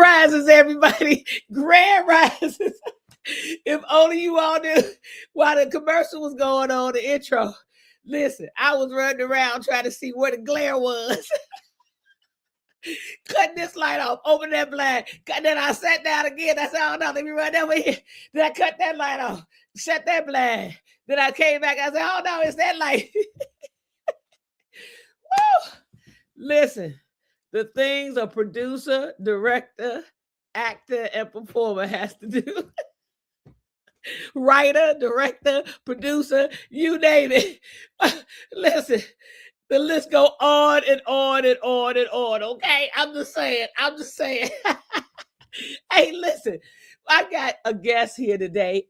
rises, everybody. Grand rises. If only you all knew while the commercial was going on, the intro. Listen, I was running around trying to see where the glare was. Cut this light off, open that blind. Then I sat down again. I said, oh no, let me run over here. Then I cut that light off, shut that blind. Then I came back. I said, oh no, it's that light. Woo! Listen, the things a producer, director, actor, and performer has to do. Writer, director, producer, you name it. Listen, the list go on and on and on and on. Okay, I'm just saying. Hey, listen, I got a guest here today.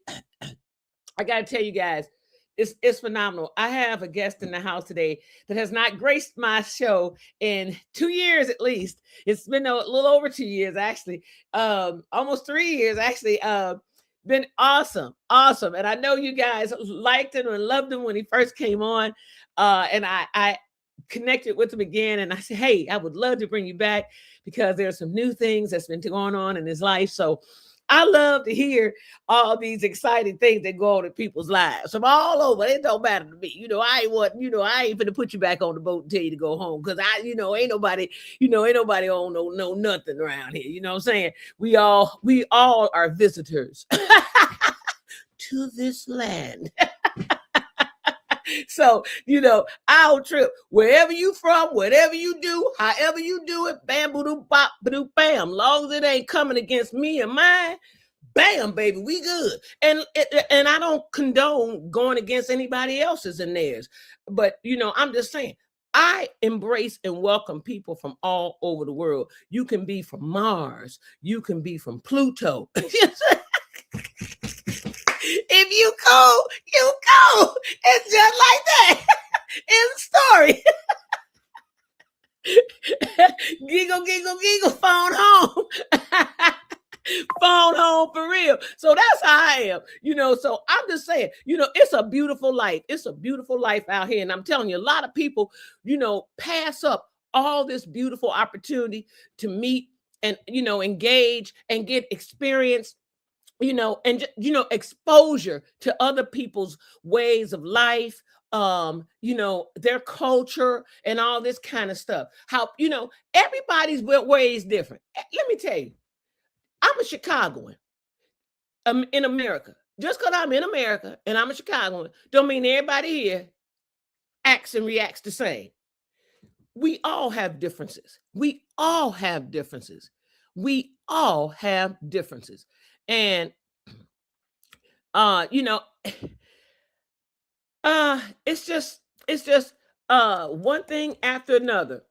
I got to tell you guys, it's phenomenal. I have a guest in the house today that has not graced my show in 2 years at least. It's been a little over 2 years, actually. Almost 3 years, actually. Been awesome. And I know you guys liked him and loved him when he first came on. And I connected with him again, and I said, hey, I would love to bring you back because there's some new things that's been going on in his life. So I love to hear all these exciting things that go on in people's lives from all over. It don't matter to me. I ain't gonna put you back on the boat and tell you to go home because ain't nobody on no nothing around here. You know what I'm saying? We all are visitors to this land. So, I'll trip wherever you from, whatever you do, however you do it, bam, boo, bop, boo, bam. Long as it ain't coming against me and mine, bam, baby, we good. And I don't condone going against anybody else's and theirs. But, I'm just saying, I embrace and welcome people from all over the world. You can be from Mars. You can be from Pluto. If you go, you go. It's just like that. End story. Giggle, giggle, giggle, phone home. Phone home for real. So that's how I am. So I'm just saying, it's a beautiful life. It's a beautiful life out here. And I'm telling you, a lot of people, pass up all this beautiful opportunity to meet and, engage and get experience, and exposure to other people's ways of life, their culture and all this kind of stuff. How, everybody's way is different. Let me tell you, I'm a Chicagoan in America. Just because I'm in America and I'm a Chicagoan, don't mean everybody here acts and reacts the same. We all have differences. And it's just one thing after another.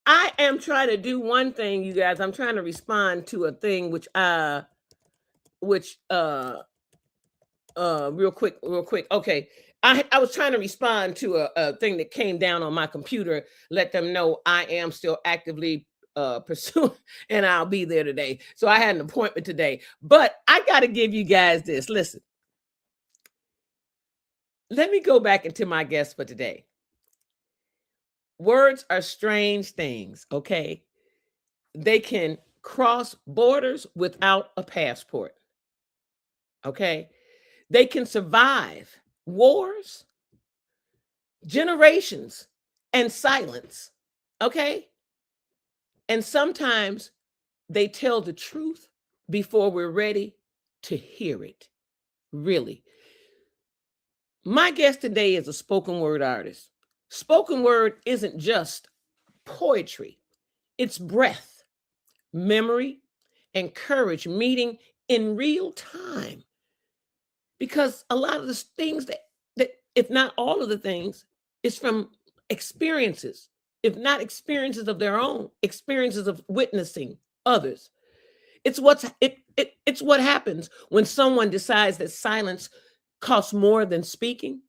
I am trying to do one thing, you guys. I'm trying to respond to a thing which real quick. Okay. I was trying to respond to a thing that came down on my computer, let them know I am still actively pursuing, and I'll be there today. So I had an appointment today, but I got to give you guys this. Listen, let me go back into my guest for today. Words are strange things, okay? They can cross borders without a passport, okay? They can survive wars, generations, and silence, okay? And sometimes they tell the truth before we're ready to hear it, really. My guest today is a spoken word artist. Spoken word isn't just poetry. It's breath, memory, and courage meeting in real time. Because a lot of the things that if not all of the things, is from experiences, if not experiences of their own, experiences of witnessing others. It's what happens when someone decides that silence costs more than speaking.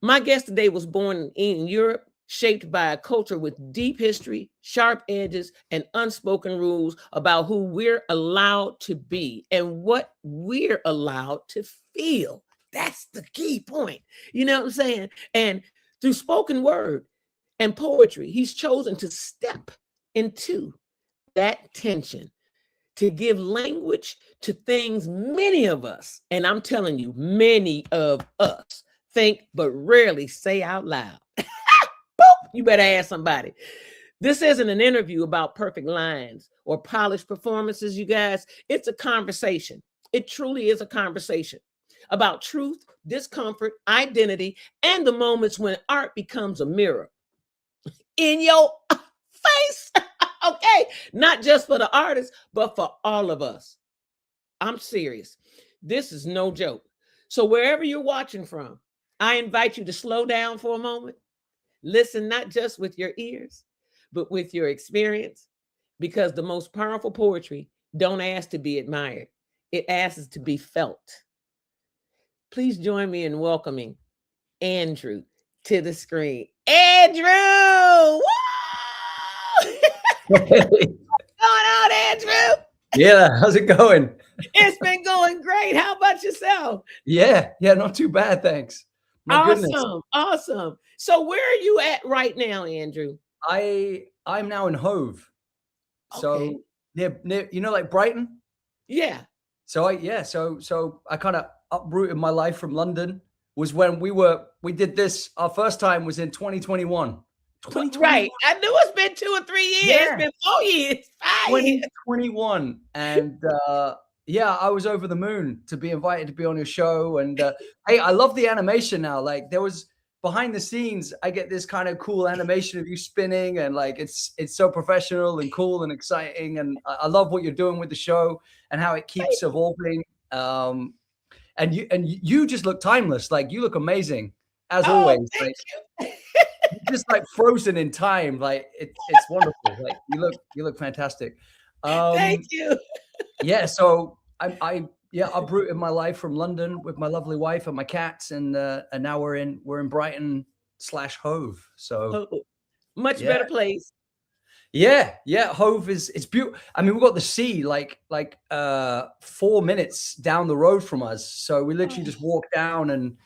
My guest today was born in Europe, shaped by a culture with deep history, sharp edges, and unspoken rules about who we're allowed to be and what we're allowed to feel. That's the key point. You know what I'm saying? And through spoken word and poetry, he's chosen to step into that tension. to give language to things many of us, and I'm telling you, many of us think but rarely say out loud. Boop, you better ask somebody. This isn't an interview about perfect lines or polished performances, you guys. It's a conversation. It truly is a conversation about truth, discomfort, identity, and the moments when art becomes a mirror in your face. Okay, not just for the artist, but for all of us. I'm serious. This is no joke. So wherever you're watching from, I invite you to slow down for a moment. Listen not just with your ears, but with your experience, because the most powerful poetry don't ask to be admired. It asks to be felt. Please join me in welcoming Andrew to the screen. Andrew! Woo! What's going on, Andrew? Yeah, how's it going? It's been going great. How about yourself? Yeah, not too bad, thanks. My goodness. Awesome. So where are you at right now, Andrew? I'm now in Hove. So Okay. near you know, like Brighton? Yeah. So I kind of uprooted my life from London. Was when we did this. Our first time was in 2021. Right. I knew it's been 2 or 3 years. Yeah. It's been 4 years, 5 years. 2021. And yeah, I was over the moon to be invited to be on your show. And hey, I love the animation now. Like there was behind the scenes, I get this kind of cool animation of you spinning, and like it's so professional and cool and exciting. And I love what you're doing with the show and how it keeps evolving. And you just look timeless. Like you look amazing as always. Thank you. you. Just like frozen in time. Like it's wonderful. Like you look fantastic. Thank you. Yeah. So I uprooted my life from London with my lovely wife and my cats, and now we're in Brighton/Hove. So much better place. Yeah. Hove it's beautiful. I mean, we've got the sea like 4 minutes down the road from us. So we literally just walk down, and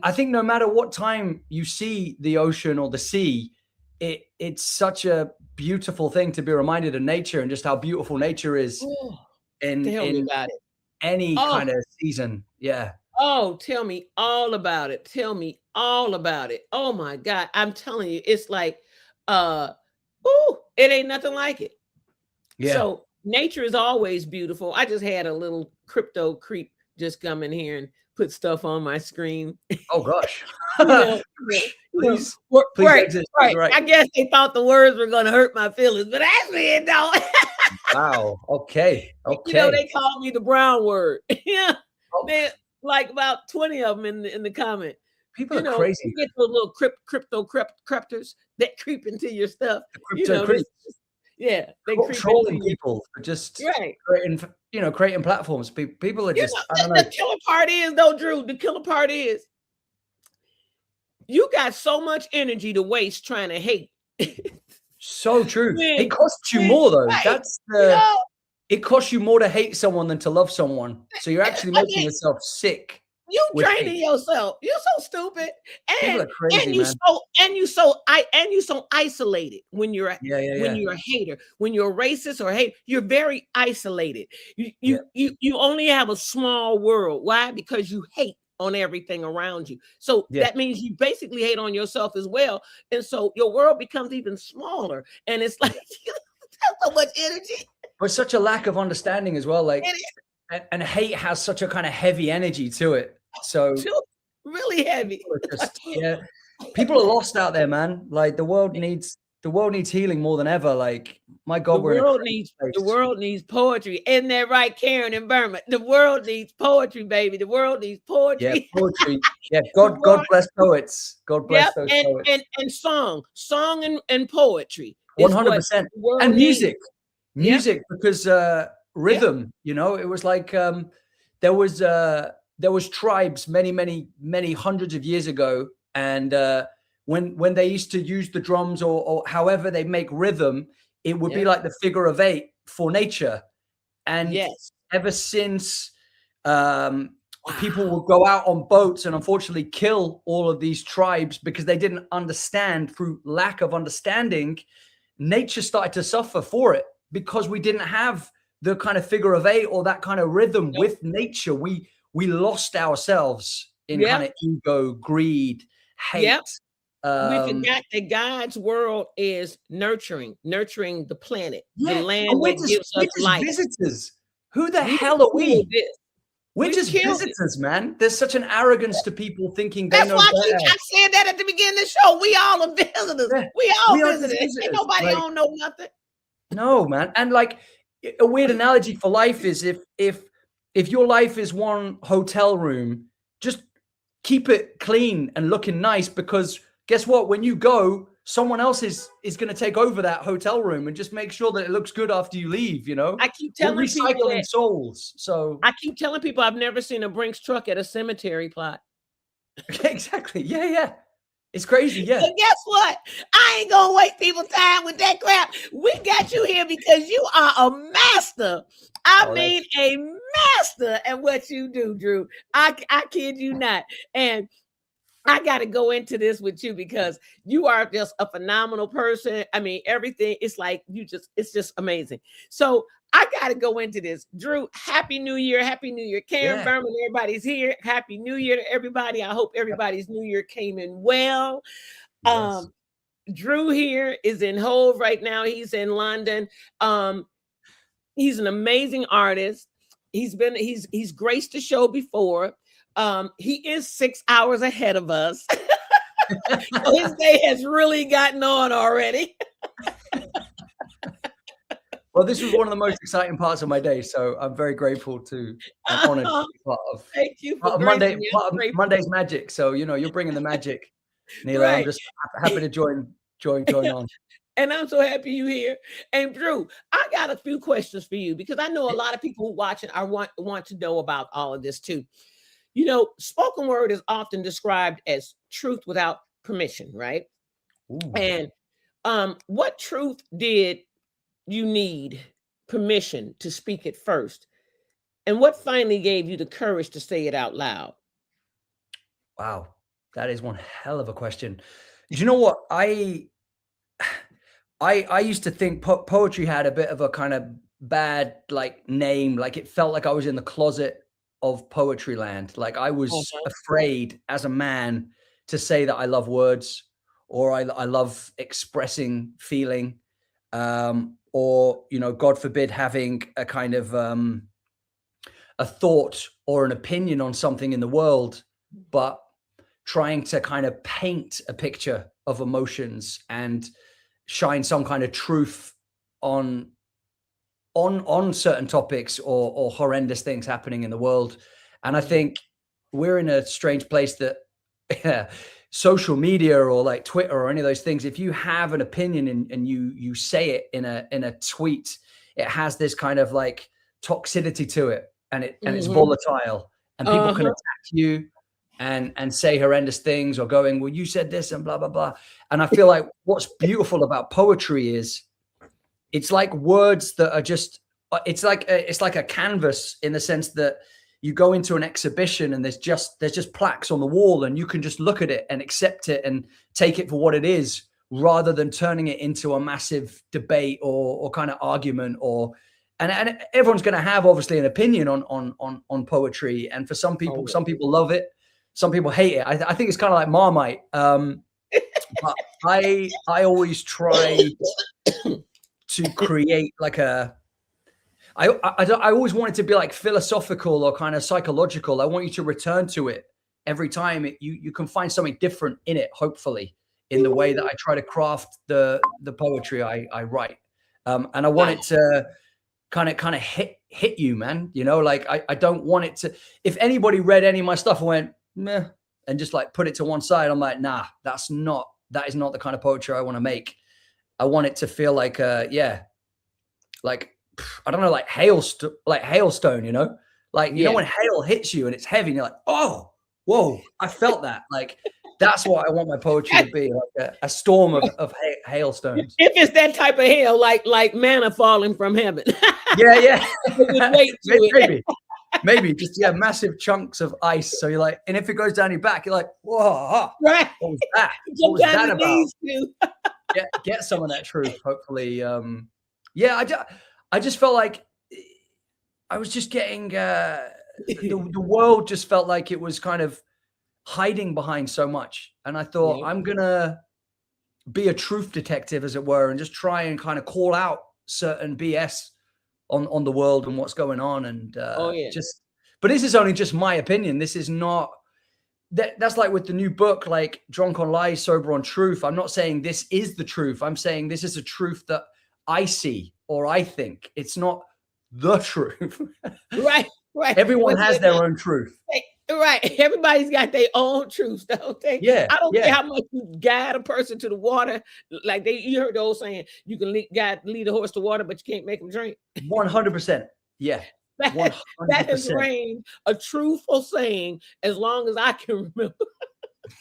I think no matter what time you see the ocean or the sea, it's such a beautiful thing to be reminded of nature and just how beautiful nature is in any kind of season. Yeah. Oh, tell me all about it. Tell me all about it. Oh my God. I'm telling you, it's like, it ain't nothing like it. Yeah. So nature is always beautiful. I just had a little crypto creep just come in here and put stuff on my screen. Oh gosh. Please right. I guess they thought the words were going to hurt my feelings, but actually it don't. Wow. Okay. You know, they called me the brown word. Yeah. They like about 20 of them in the comment. People are crazy. You get those little crypto creepers that creep into your stuff. Yeah, they creep trolling people for just creating platforms. People are just I don't know. The killer part is though, Drew. The killer part is you got so much energy to waste trying to hate. So true. It costs you more though. Right. That's it costs you more to hate someone than to love someone. So you're actually making yourself sick. You draining yourself. You're so stupid, and you so isolated when you're when you're a hater, when you're a racist or hate. You're very isolated. You only have a small world. Why? Because you hate on everything around you. So that means you basically hate on yourself as well, and so your world becomes even smaller. And it's like you have so much energy, but such a lack of understanding as well. Like, and hate has such a kind of heavy energy to it. So really heavy. People are lost out there, man. Like the world needs healing more than ever. Like my God, the world needs poetry. Isn't that right, Karen and Burma? The world needs poetry, baby. The world needs poetry. Yeah, poetry. Yeah, God bless poets. God bless those poets. And song and poetry. 100%. And music, because rhythm. You know, it was like there was tribes many hundreds of years ago, and when they used to use the drums or however they make rhythm, it would be like the figure of 8 for nature. And ever since, people would go out on boats and unfortunately kill all of these tribes because they didn't understand. Through lack of understanding, nature started to suffer for it because we didn't have the kind of figure of eight or that kind of rhythm with nature. We lost ourselves in kind of ego, greed, hate. We forgot that God's world is nurturing the planet, the land and that gives us life. Visitors. Who the hell are we? We're just visitors, man. There's such an arrogance to people thinking they know better. I said that at the beginning of the show. We all are visitors. Yeah. We all visitors. Ain't nobody don't know nothing. No, man. And like a weird analogy for life is if your life is one hotel room, just keep it clean and looking nice, because guess what? When you go, someone else is going to take over that hotel room, and just make sure that it looks good after you leave. You know, I keep telling people recycling souls. So I keep telling people I've never seen a Brinks truck at a cemetery plot. Exactly. Yeah. It's crazy. Yeah. So guess what? I ain't gonna waste people's time with that crap. We got you here because you are a master. I mean, a master at what you do, Drew. I kid you not. And I got to go into this with you because you are just a phenomenal person. I mean, everything, it's like it's just amazing. So I got to go into this. Drew, Happy New Year. Happy New Year. Karen Berman, everybody's here. Happy New Year to everybody. I hope everybody's New Year came in well. Yes. Drew here is in Hove right now. He's in London. He's an amazing artist. He's graced the show before. He is 6 hours ahead of us. So his day has really gotten on already. Well, this was one of the most exciting parts of my day, so I'm very grateful to and honored to be part of. Thank you for Monday's magic. So you're bringing the magic, Neela. Right. I'm just happy to join on. And I'm so happy you're here. And Drew, I got a few questions for you because I know a lot of people who watching want to know about all of this too. You know, spoken word is often described as truth without permission, right? Ooh. And what truth did you need permission to speak it first? And what finally gave you the courage to say it out loud? Wow, that is one hell of a question. Do you know what? I used to think poetry had a bit of a kind of bad name. Like it felt like I was in the closet of poetry land. Like I was afraid as a man to say that I love words, or I love expressing feeling, or, God forbid, having a kind of a thought or an opinion on something in the world, but trying to kind of paint a picture of emotions and shine some kind of truth on certain topics or horrendous things happening in the world. And I think we're in a strange place that social media or like Twitter or any of those things, if you have an opinion and you say it in a tweet, it has this kind of like toxicity to it, and it's volatile, and people can attack you and say horrendous things, or going, well, you said this and blah blah blah. And I feel like what's beautiful about poetry is it's like words that are just, it's like a canvas, in the sense that you go into an exhibition and there's just plaques on the wall, and you can just look at it and accept it and take it for what it is, rather than turning it into a massive debate or kind of argument. And everyone's going to have obviously an opinion on poetry. And for some people love it, some people hate it. I think it's kind of like Marmite. But I always try to create like I always want it to be like philosophical or kind of psychological. I want you to return to it every time. You can find something different in it, hopefully, in the way that I try to craft the poetry I write. And I want it to kind of hit you, man. Like I don't want it to, if anybody read any of my stuff and went, meh, and just like put it to one side, I'm like, nah, that is not the kind of poetry I want to make. I want it to feel like, like, I don't know, like hailstone, like, you know, when hail hits you and it's heavy and you're like, oh, whoa, I felt that. Like, that's what I want my poetry to be, like a storm of hailstones. If it's that type of hail, like manna falling from heaven. Yeah. Maybe just, massive chunks of ice. So you're like, and if it goes down your back, you're like, whoa, right. What was that? What was that about? Get some of that truth, hopefully. I just felt like I was just getting the world just felt like it was kind of hiding behind so much. And I thought, Yeah. I'm gonna be a truth detective, as it were, and just try and kind of call out certain BS on the world and what's going on. And Oh yeah. but this is only just my opinion. This is not that's like with the new book, like Drunk on Lies, Sober on Truth. I'm not saying this is the truth. I'm saying this is a truth that I see or I think. It's not the truth. Right. Right. Everyone But has their own truth. right. Everybody's got their own truths, don't they? Yeah, I don't yeah. care how much you guide a person to the water. Like you heard the old saying, you can lead a horse to water, but you can't make him drink. 100%. Yeah. That, 100%. that has reigned a truthful saying as long as I can remember.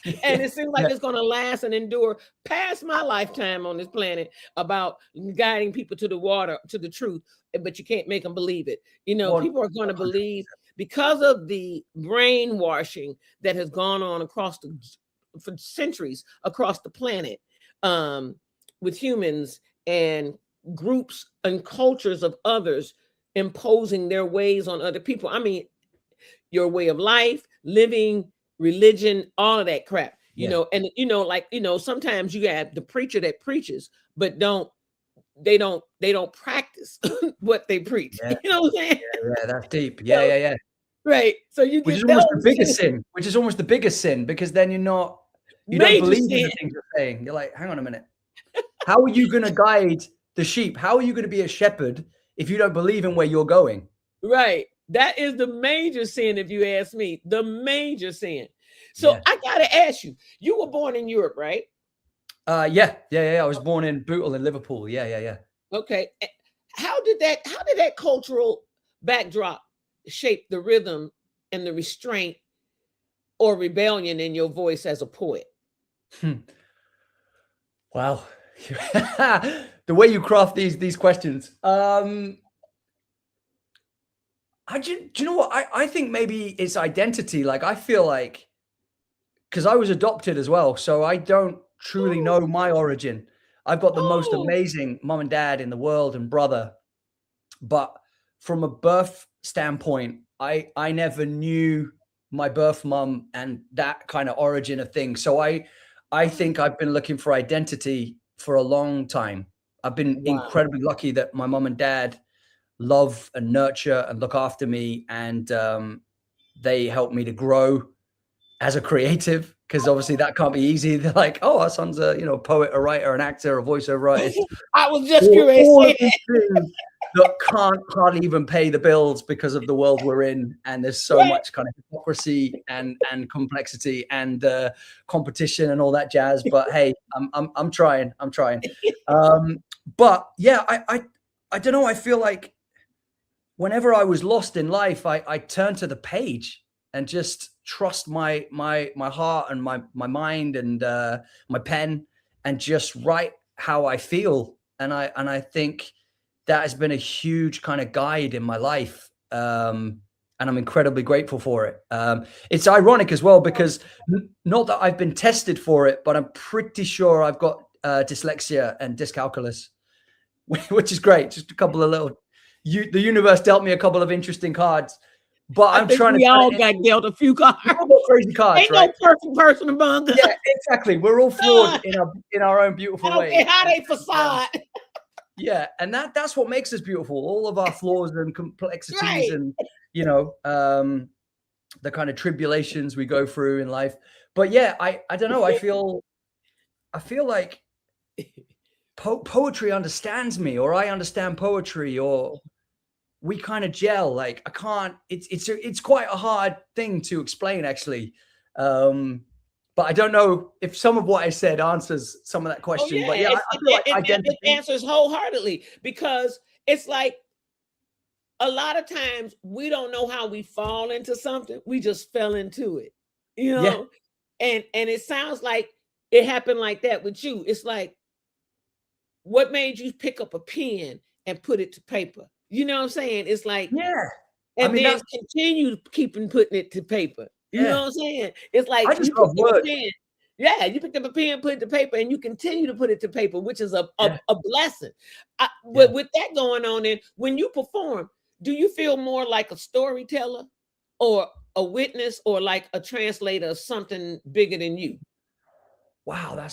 And it seems like it's going to last and endure past my lifetime on this planet about guiding people to the water, to the truth, but you can't make them believe it. You know, people are going to believe because of the brainwashing that has gone on for centuries across the planet, with humans and groups and cultures of others imposing their ways on other people. I mean, your way of life, living, religion, all of that crap, you know. And like, sometimes you have the preacher that preaches, but they don't practice what they preach. Yeah. You know what I'm saying? Yeah, that's deep. Yeah. Right. So you Which get is almost the biggest sin. Which is almost the biggest sin, because then you don't believe in the things you're saying. You're like, hang on a minute. How are you going to guide the sheep? How are you going to be a shepherd if you don't believe in where you're going? Right. That is the major sin, if you ask me. The major sin. So I gotta ask you, you were born in Europe, right? Yeah. I was born in Bootle in Liverpool. Yeah. Okay. How did that cultural backdrop shape the rhythm and the restraint or rebellion in your voice as a poet? Wow. The way you craft these questions. Do you know what? I think maybe it's identity. Like, I feel like, because I was adopted as well, so I don't truly know my origin. I've got the most amazing mom and dad in the world and brother. But from a birth standpoint, I never knew my birth mom and that kind of origin of things. So I think I've been looking for identity for a long time. I've been incredibly lucky that my mom and dad love and nurture and look after me, and they help me to grow as a creative, because obviously that can't be easy. They're like, oh, our son's a poet, a writer, an actor, a voiceover artist. I was just curious. All of these things that can't hardly even pay the bills because of the world we're in, and there's so much kind of hypocrisy and complexity and competition and all that jazz. But hey, I'm trying. But yeah, I don't know. I feel like whenever I was lost in life, I turned to the page and just trust my heart and my mind and my pen, and just write how I feel. And I think that has been a huge kind of guide in my life. And I'm incredibly grateful for it. It's ironic as well, because not that I've been tested for it, but I'm pretty sure I've got dyslexia and dyscalculus, which is great. Just a couple of the universe dealt me a couple of interesting cards. But I'm trying to. We all got dealt a few cards. Crazy cards. Ain't no perfect person among us. Yeah, exactly. We're all flawed in our own beautiful way. I don't care how they facade. Yeah, and that's what makes us beautiful. All of our flaws and complexities, and the kind of tribulations we go through in life. But yeah, I don't know. I feel like poetry understands me, or I understand poetry, or we kind of gel. Like, I can't. It's quite a hard thing to explain, actually. But I don't know if some of what I said answers some of that question. But yeah, I feel like identity. It answers wholeheartedly, because it's like a lot of times we don't know how we fall into something. We just fell into it, And it sounds like it happened like that with you. It's like, what made you pick up a pen and put it to paper? You know what I'm saying? It's like, and then continue putting it to paper. You know what I'm saying? It's like, I just love words. Yeah, you picked up a pen, put it to paper, and you continue to put it to paper, which is a blessing. With that going on, then when you perform, do you feel more like a storyteller or a witness or like a translator of something bigger than you? Wow,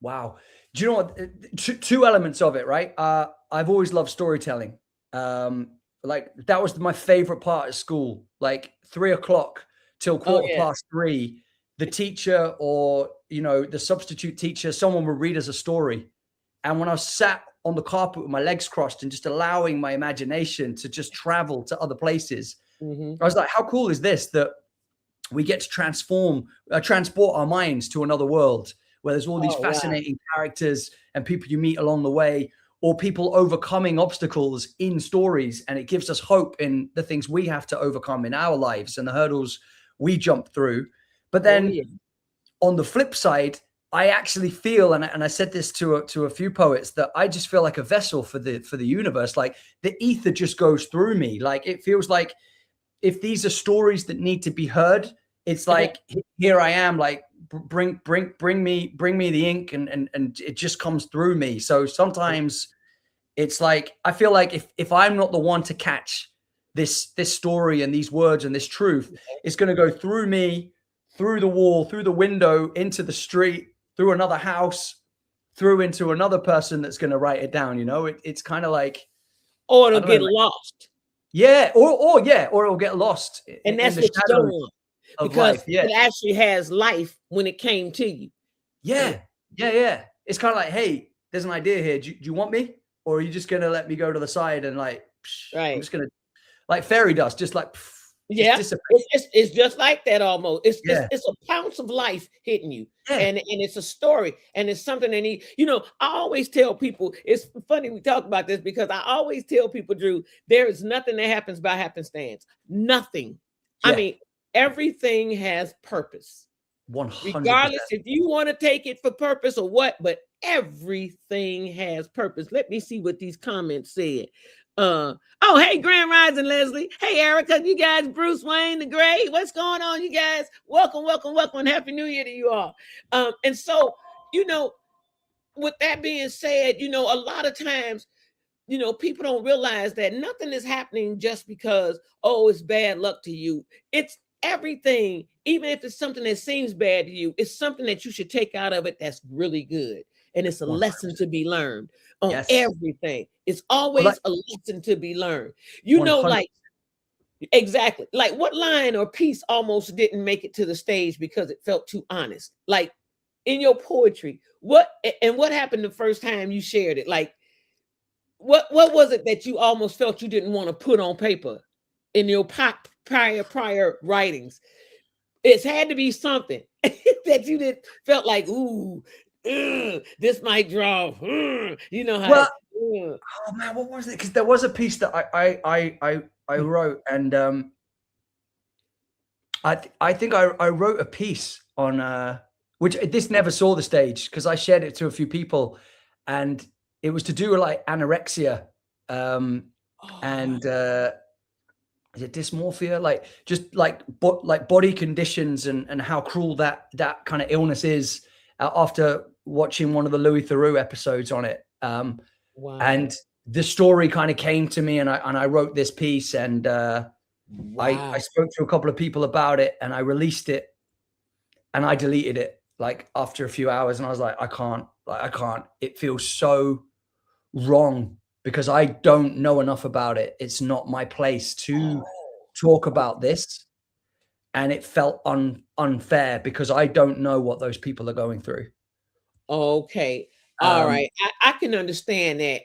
wow. Do you know what? Two elements of it, right? I've always loved storytelling. Like that was my favorite part of school. Like 3 o'clock till Oh quarter yeah. past three, the teacher or the substitute teacher, someone would read us a story. And when I was sat on the carpet with my legs crossed and just allowing my imagination to just travel to other places, I was like, how cool is this that we get to transport our minds to another world where there's all these Oh wow. fascinating characters and people you meet along the way, or people overcoming obstacles in stories. And it gives us hope in the things we have to overcome in our lives and the hurdles we jump through. But Oh then yeah. on the flip side, I actually feel, and I said this to a few poets, that I just feel like a vessel for the universe. Like the ether just goes through me. Like it feels like if these are stories that need to be heard, it's like here I am, like bring me the ink, and it just comes through me. So sometimes it's like I feel like if I'm not the one to catch this story and these words and this truth, it's going to go through me, through the wall, through the window, into the street, through another house, through into another person that's going to write it down. It's kind of like, Or I it'll don't get know, lost. yeah, or it'll get lost And in that's the what you don't shadows want, of because life. Yeah. it actually has life when it came to you. Yeah. It's kind of like, hey, there's an idea here. Do you want me? Or are you just going to let me go to the side and like, I'm Right. just going to, like fairy dust, just like, Yeah. just dissipate. It's just like that almost. It's Yeah. it's a pounce of life hitting you. Yeah. And it's a story, and it's something they need. I always tell people, it's funny we talk about this because I always tell people, Drew, there is nothing that happens by happenstance. Nothing. I Yeah. mean, everything has purpose. 100%. Regardless if you want to take it for purpose or what, but everything has purpose. Let me see what these comments said. Oh, hey, Grand Rising Leslie. Hey, Erica, you guys, Bruce Wayne, the Gray. What's going on, you guys? Welcome. And Happy New Year to you all. And so, with that being said, a lot of times, people don't realize that nothing is happening just because, it's bad luck to you. It's everything, even if it's something that seems bad to you, it's something that you should take out of it that's really good. And it's a 100%. lesson to be learned on Yes. everything. It's always a lesson to be learned. 100%. Like, exactly. Like what line or piece almost didn't make it to the stage because it felt too honest? Like in your poetry, what happened the first time you shared it? Like, what was it that you almost felt you didn't want to put on paper in your prior writings? It's had to be something that you felt like, ooh, this might draw. You know how? Well, oh man, what was it? Because there was a piece that I wrote, and I think I wrote a piece on which this never saw the stage because I shared it to a few people, and it was to do with like anorexia, and is it dysmorphia? Like just like body conditions and how cruel that kind of illness is. After watching one of the Louis Theroux episodes on it, Wow. and the story kind of came to me, and I wrote this piece, and I spoke to a couple of people about it, and I released it, and I deleted it like after a few hours, and I was like, I can't. It feels so wrong because I don't know enough about it. It's not my place to talk about this. And it felt unfair because I don't know what those people are going through. Okay. All right. I can understand that.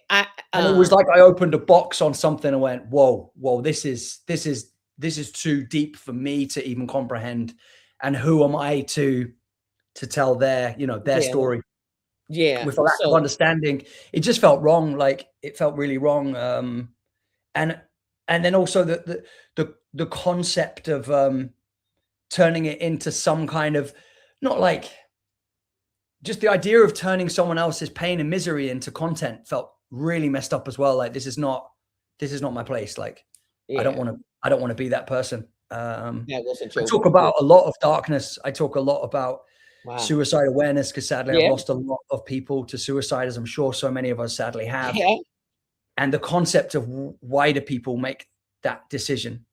And it was like I opened a box on something and went, whoa, this is too deep for me to even comprehend. And who am I to tell their story? Yeah. With a lack of understanding. It just felt wrong. Like it felt really wrong. And then also the concept of turning it into some kind of, not like, just the idea of turning someone else's pain and misery into content felt really messed up as well. Like this is not my place. Like I don't want to be that person. I talk about a lot of darkness. I talk a lot about suicide awareness because sadly I've lost a lot of people to suicide, as I'm sure so many of us sadly have. And the concept of why do people make that decision,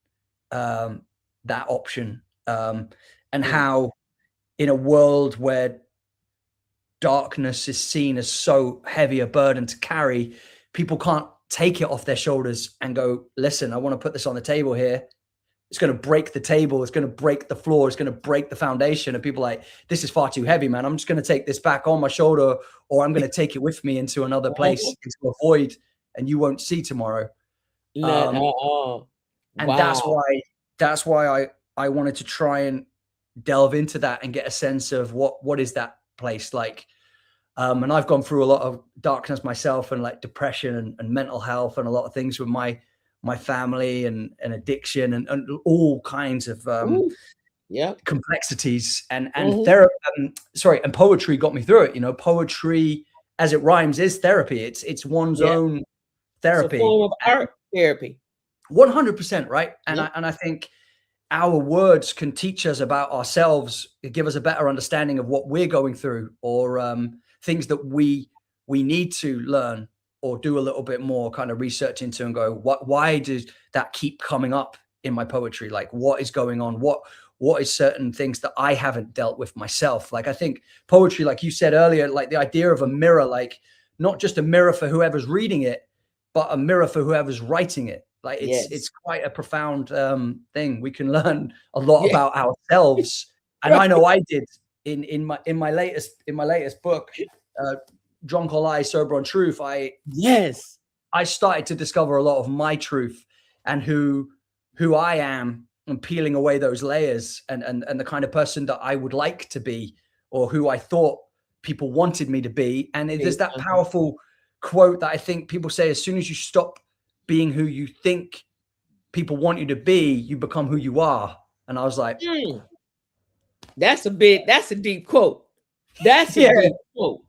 that option, and how in a world where darkness is seen as so heavy a burden to carry, people can't take it off their shoulders and go, listen, I want to put this on the table here. It's going to break the table. It's going to break the floor. It's going to break the foundation. And people are like, this is far too heavy, man. I'm just going to take this back on my shoulder, or I'm going to take it with me into another place, into a void, and you won't see tomorrow. Not at all. And Wow. that's why I wanted to try and delve into that and get a sense of what is that place like. And I've gone through a lot of darkness myself, and like depression and mental health, and a lot of things with my family and addiction and all kinds of complexities and therapy. And poetry got me through it. You know, poetry as it rhymes is therapy. It's one's own therapy. It's a form of art therapy. 100%, right? And I think our words can teach us about ourselves, give us a better understanding of what we're going through, or things that we need to learn or do a little bit more kind of research into, and go, why does that keep coming up in my poetry? Like, what is going on? What is certain things that I haven't dealt with myself? Like, I think poetry, like you said earlier, like the idea of a mirror, like not just a mirror for whoever's reading it, but a mirror for whoever's writing it. Like it's quite a profound thing. We can learn a lot about ourselves. And I know I did in my latest book, Drunk or Lie, Sober on Truth. I started to discover a lot of my truth and who I am, and peeling away those layers, and the kind of person that I would like to be, or who I thought people wanted me to be. And there's that powerful quote that I think people say, as soon as you stop being who you think people want you to be, you become who you are. And I was like, that's a deep quote. That's a deep quote.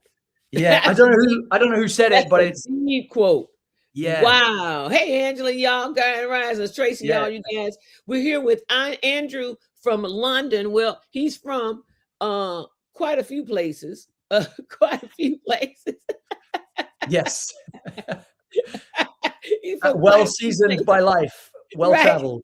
Yeah, I don't know who said it, but it's a deep quote. Yeah. Wow. Hey, Angela, y'all, Guy Risers, Tracy, y'all, you guys. We're here with Andrew from London. Well, he's from quite a few places. Yes. Well seasoned by life, well traveled.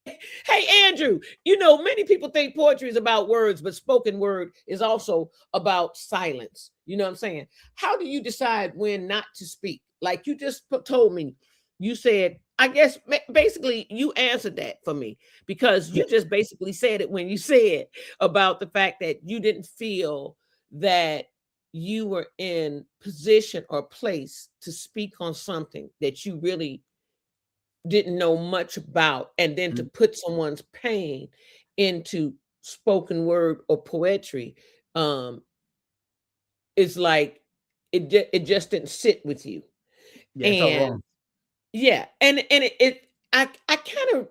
Hey, Andrew, you know, many people think poetry is about words, but spoken word is also about silence. You know what I'm saying? How do you decide when not to speak? Like you just told me, you said, I guess basically you answered that for me, because you just basically said it when you said about the fact that you didn't feel that you were in position or place to speak on something that you really didn't know much about, and then to put someone's pain into spoken word or poetry, it's like it just didn't sit with you. I kind of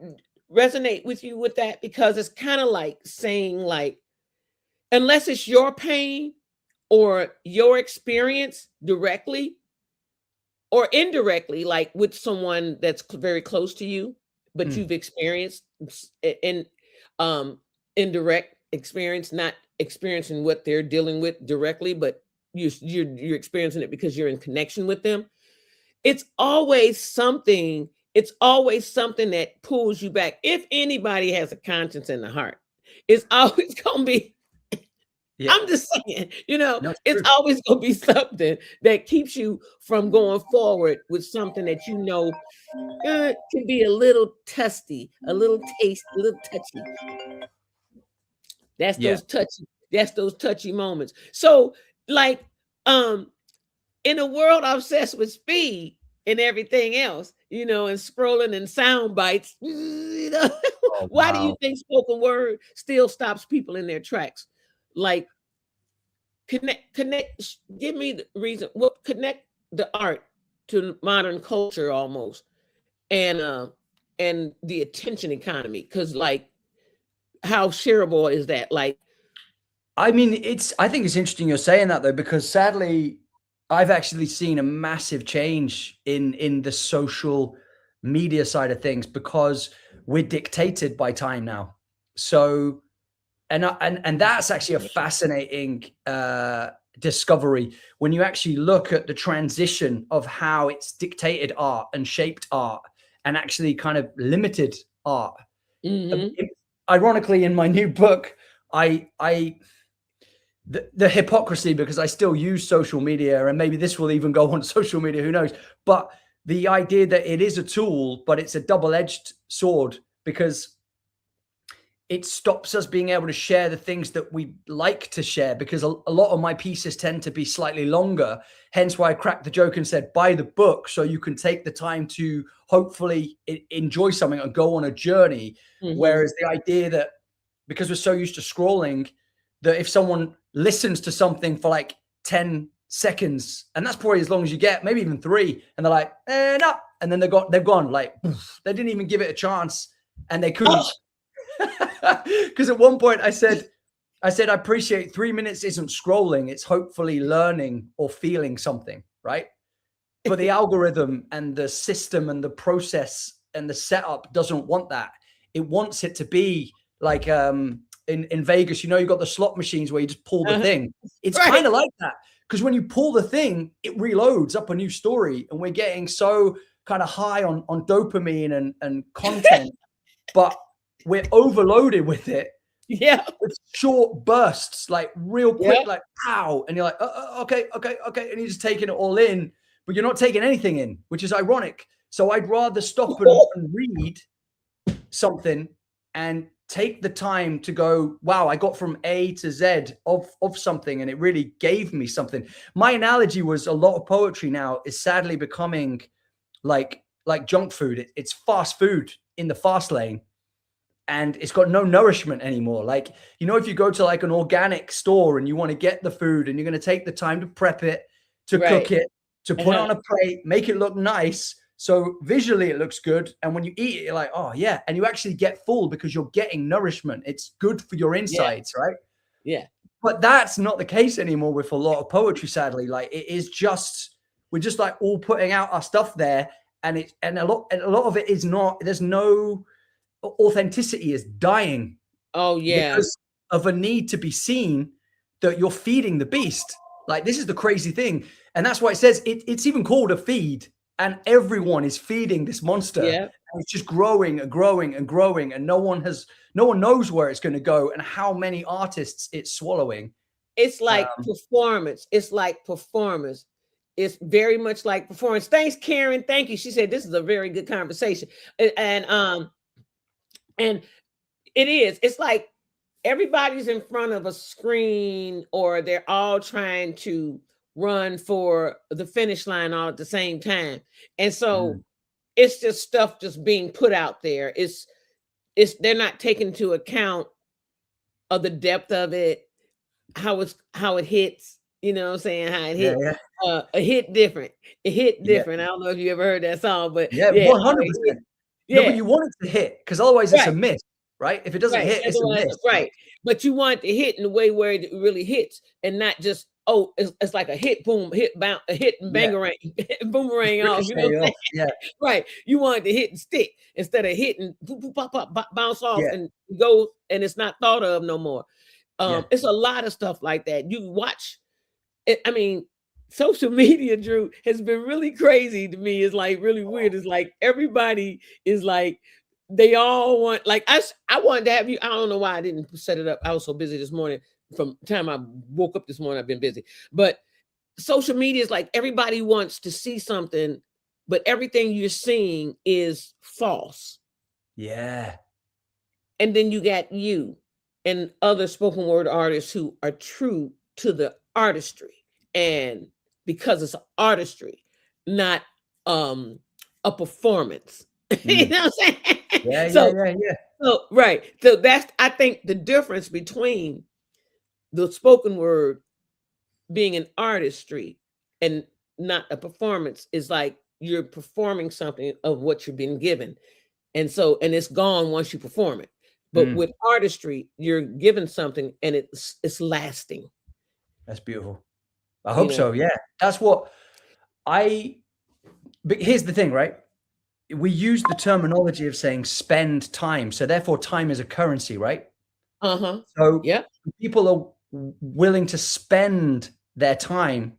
resonate with you with that, because it's kind of like saying, like, unless it's your pain or your experience directly or indirectly, like with someone that's very close to you, but you've experienced in indirect experience, not experiencing what they're dealing with directly, but you're experiencing it because you're in connection with them. It's always something that pulls you back. If anybody has a conscience and a heart, it's always gonna be, I'm just saying, you know, it's always going to be something that keeps you from going forward with something that, you know, can be a little testy, a little taste, a little touchy. That's those touchy moments. So, like, in a world obsessed with speed and everything else, you know, and scrolling and sound bites, you know, why do you think spoken word still stops people in their tracks? Like, give me the reason. Well, connect the art to modern culture almost, and the attention economy, because, like, how shareable is that? Like, I mean, I think it's interesting you're saying that, though, because sadly, I've actually seen a massive change in the social media side of things, because we're dictated by time now. So, and that's actually a fascinating discovery when you actually look at the transition of how it's dictated art and shaped art, and actually kind of limited art. Mhm. Ironically, in my new book, the hypocrisy, because I still use social media, and maybe this will even go on social media, who knows? But the idea that it is a tool, but it's a double-edged sword, because it stops us being able to share the things that we like to share, because a lot of my pieces tend to be slightly longer. Hence why I cracked the joke and said, buy the book so you can take the time to hopefully enjoy something and go on a journey. Mhm. Whereas the idea that, because we're so used to scrolling, that if someone listens to something for like 10 seconds, and that's probably as long as you get, maybe even 3, and they're like, no, and then they've gone, like, poof, they didn't even give it a chance, and they couldn't. Because at one point I said, I appreciate 3 minutes isn't scrolling, it's hopefully learning or feeling something, right? But the algorithm and the system and the process and the setup doesn't want that. It wants it to be like in Vegas, you got the slot machines where you just pull the thing. It's Right. kind of like that, because when you pull the thing, it reloads up a new story, and we're getting so kind of high on dopamine and content, but we're overloaded with it. Yeah. With short bursts, like real quick, Yeah. like pow, and you're like, okay, and you're just taking it all in, but you're not taking anything in, which is ironic. So I'd rather stop and read something and take the time to go, wow, I got from A to Z of something, and it really gave me something. My analogy was, a lot of poetry now is sadly becoming like junk food. It's fast food in the fast lane, and it's got no nourishment anymore. Like, if you go to like an organic store and you want to get the food, and you're going to take the time to prep it, to Right. cook it, to put it on a plate, make it look nice, so visually it looks good, and when you eat it, you're like, oh yeah, and you actually get full because you're getting nourishment. It's good for your insides, right? Yeah. But that's not the case anymore with a lot of poetry, sadly. Like, it is just, we're just like all putting out our stuff there, and a lot of it is not, there's no authenticity, is dying Oh yeah. because of a need to be seen, that you're feeding the beast. Like, this is the crazy thing. And that's why it says it's even called a feed, and everyone is feeding this monster. Yeah. And it's just growing and growing and growing. And no one knows where it's going to go and how many artists it's swallowing. It's like performance. It's like performance. It's very much like performance. Thanks, Karen. Thank you. She said this is a very good conversation. And it is. It's like everybody's in front of a screen, or they're all trying to run for the finish line all at the same time. And so it's just stuff just being put out there. It's they're not taking into account of the depth of it, how it hits, you know what I'm saying? How it hit. A hit different. It hit different. I don't know if you ever heard that song, but yeah, 100%. No, but you want it to hit, because otherwise it's a miss, right? If it doesn't hit, it's a miss. Right. But you want it to hit in the way where it really hits, and not just, oh, it's like a hit, boom, hit, bounce, a hit and bangarang, boomerang off. You know what I'm saying? Yeah. Right. You want it to hit and stick instead of hitting, pop, bounce off and go, and it's not thought of no more. It's a lot of stuff like that. You watch it. I mean, social media, Drew, has been really crazy to me. It's like really weird. It's like everybody is like, they all want, like, I wanted to have you. I don't know why I didn't set it up. I was so busy this morning. From the time I woke up this morning, I've been busy. But social media is like, everybody wants to see something, but everything you're seeing is false. Yeah. And then you got you and other spoken word artists who are true to the artistry. And because it's artistry, not a performance. You know what I'm saying? Yeah. So right. So that's, I think, the difference between the spoken word being an artistry and not a performance is like, you're performing something of what you've been given. And so, and it's gone once you perform it. But with artistry, you're given something and it's lasting. That's beautiful. I hope so. Yeah. That's what but here's the thing, right? We use the terminology of saying spend time. So therefore time is a currency, right? So people are willing to spend their time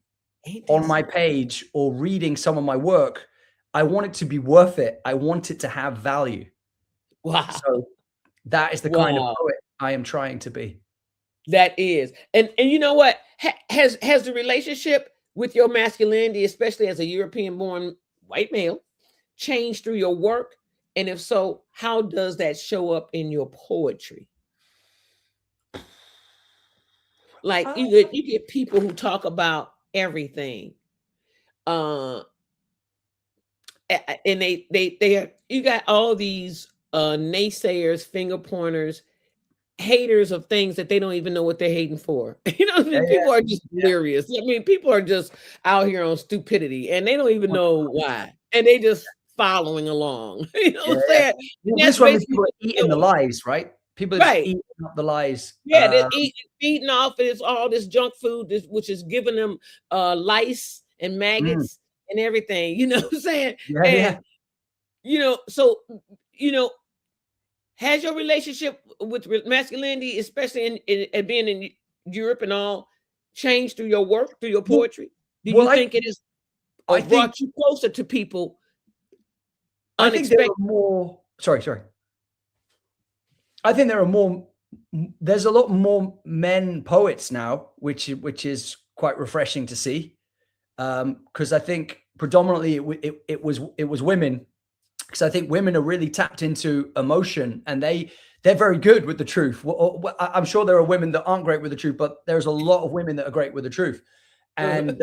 on my page or reading some of my work. I want it to be worth it. I want it to have value. Wow. So that is the kind of Wow. poet I am trying to be. That is. And you know what? Has the relationship with your masculinity, especially as a European born white male, changed through your work? And if so, how does that show up in your poetry? Like you get people who talk about everything. Uh and they are, you got all these naysayers, finger pointers, haters of things that they don't even know what they're hating for. You know what I mean? Yeah, People are just yeah. delirious. I mean, people are just out here on stupidity and they don't even know why. And they just following along. You know what I'm saying? Well, That's this one, basically people what are they're eating the doing. lies, right? People are just Right. eating up the lies. Yeah, they're eating off of this, all this junk food, which is giving them lice and maggots and everything. You know what I'm saying? Yeah, And yeah. you know, so you know, has your relationship with masculinity, especially in being in Europe and all, changed through your work, through your Well, poetry? Do well, you think it is I think brought you closer to people there unexpected? are more. Sorry. I think there are more. There's a lot more men poets now, which is quite refreshing to see. Because I think predominantly it was women. Because I think women are really tapped into emotion, and they're very good with the truth. I'm sure there are women that aren't great with the truth, but there's a lot of women that are great with the truth, and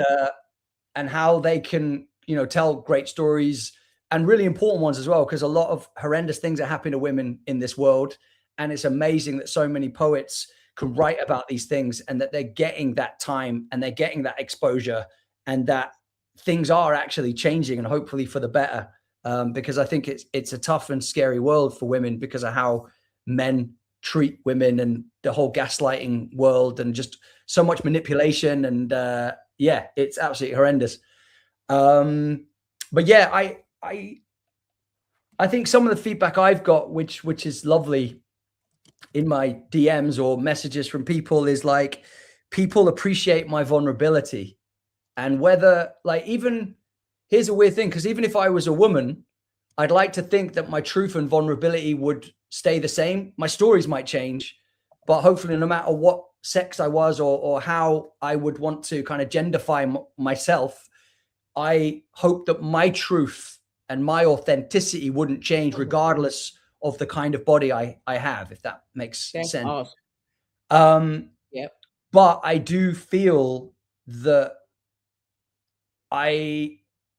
how they can tell great stories and really important ones as well. Because a lot of horrendous things are happening to women in this world, and it's amazing that so many poets can write about these things and that they're getting that time and they're getting that exposure and that things are actually changing and hopefully for the better. Because I think it's a tough and scary world for women because of how men treat women and the whole gaslighting world and just so much manipulation and yeah, it's absolutely horrendous. But yeah, I think some of the feedback I've got, which is lovely in my DMs or messages from people, is like people appreciate my vulnerability. And whether, like, even here's a weird thing, because even if I was a woman, I'd like to think that my truth and vulnerability would stay the same. My stories might change, but hopefully, no matter what sex I was or how I would want to kind of genderify myself, I hope that my truth and my authenticity wouldn't change regardless of the kind of body I have, if that makes That's sense. awesome. Yep. But I do feel that I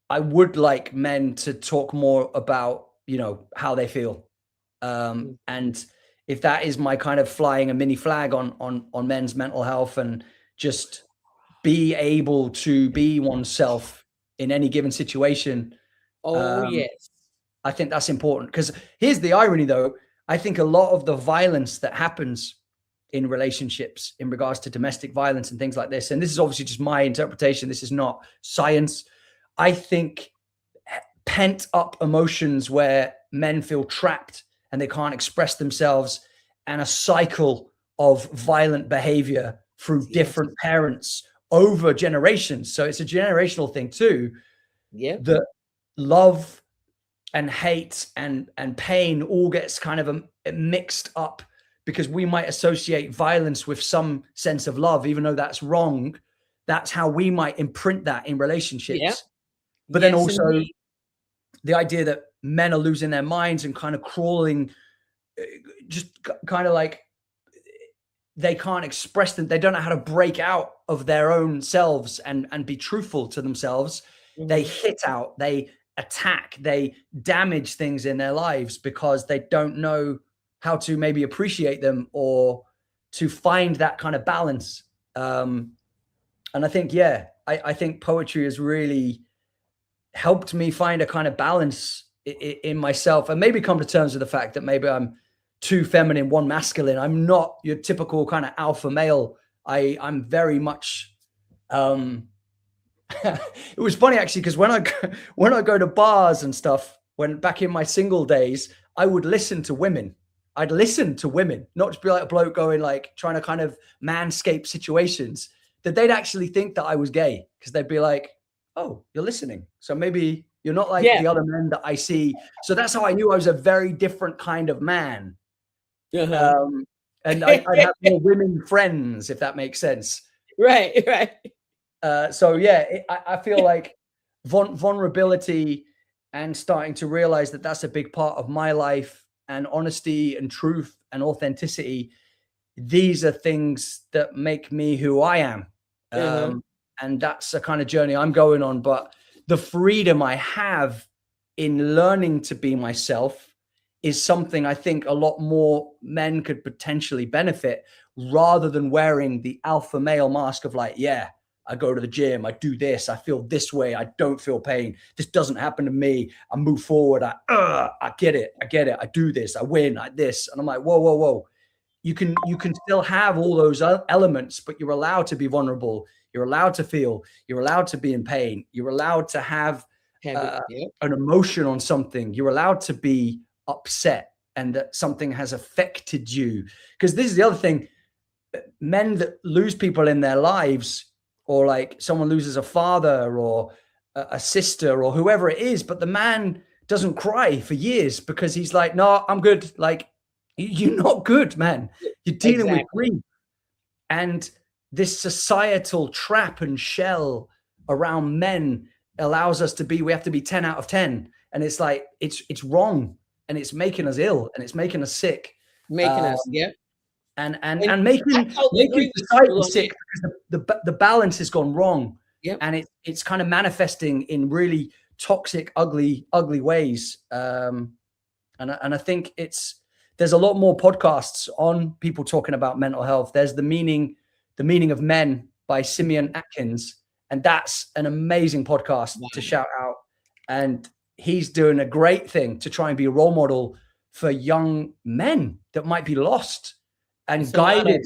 would like men to talk more about, how they feel. And if that is my kind of flying a mini flag on men's mental health and just be able to be oneself in any given situation. Yes. I think that's important, because here's the irony though. I think a lot of the violence that happens in relationships in regards to domestic violence and things like this, and this is obviously just my interpretation, this is not science. I think pent up emotions where men feel trapped and they can't express themselves, and a cycle of violent behavior through different parents over generations. So it's a generational thing too. Yeah. That love and hate and pain all gets kind of mixed up, because we might associate violence with some sense of love, even though that's wrong. That's how we might imprint that in relationships. Yeah. But then also the idea that men are losing their minds and kind of crawling, just kind of like they can't express them. They don't know how to break out of their own selves and be truthful to themselves. They hit out, they attack, they damage things in their lives because they don't know how to maybe appreciate them or to find that kind of balance. And I think, I think poetry has really helped me find a kind of balance in myself, and maybe come to terms with the fact that maybe I'm too feminine, one masculine. I'm not your typical kind of alpha male. I'm very much, it was funny actually, because when I go to bars and stuff, when back in my single days, I would listen to women. I'd listen to women, not just be like a bloke going like trying to kind of manscape situations, that they'd actually think that I was gay, because they'd be like, oh, you're listening. So maybe You're not like Yeah. the other men that I see. So that's how I knew I was a very different kind of man. Uh-huh. And I'd have more women friends, if that makes sense. Right, right. So yeah, I feel like vulnerability and starting to realize that that's a big part of my life, and honesty and truth and authenticity. These are things that make me who I am. Uh-huh. And that's the kind of journey I'm going on. But the freedom I have in learning to be myself is something I think a lot more men could potentially benefit, rather than wearing the alpha male mask of like, yeah, I go to the gym, I do this, I feel this way, I don't feel pain, this doesn't happen to me, I move forward, I get it, I do this, I win, I this. And I'm like, whoa, whoa, whoa. You can still have all those elements, but you're allowed to be vulnerable. You're allowed to feel. You're allowed to be in pain. You're allowed to have Yep. an emotion on something. You're allowed to be upset and that something has affected you. Because this is the other thing. Men that lose people in their lives, or like someone loses a father or a sister or whoever it is, but the man doesn't cry for years because he's like, no, I'm good. Like, you're not good, man. You're dealing with grief. And this societal trap and shell around men allows us to be, we have to be 10 out of 10. And it's like, it's wrong. And it's making us ill, and it's making us sick. Making us, yeah. And making society sick, because the balance has gone wrong. Yep. And it's kind of manifesting in really toxic, ugly ways. And I think there's a lot more podcasts on people talking about mental health. There's the meaning of men by Simeon Atkins, and that's an amazing podcast to shout out. And he's doing a great thing to try and be a role model for young men that might be lost and guided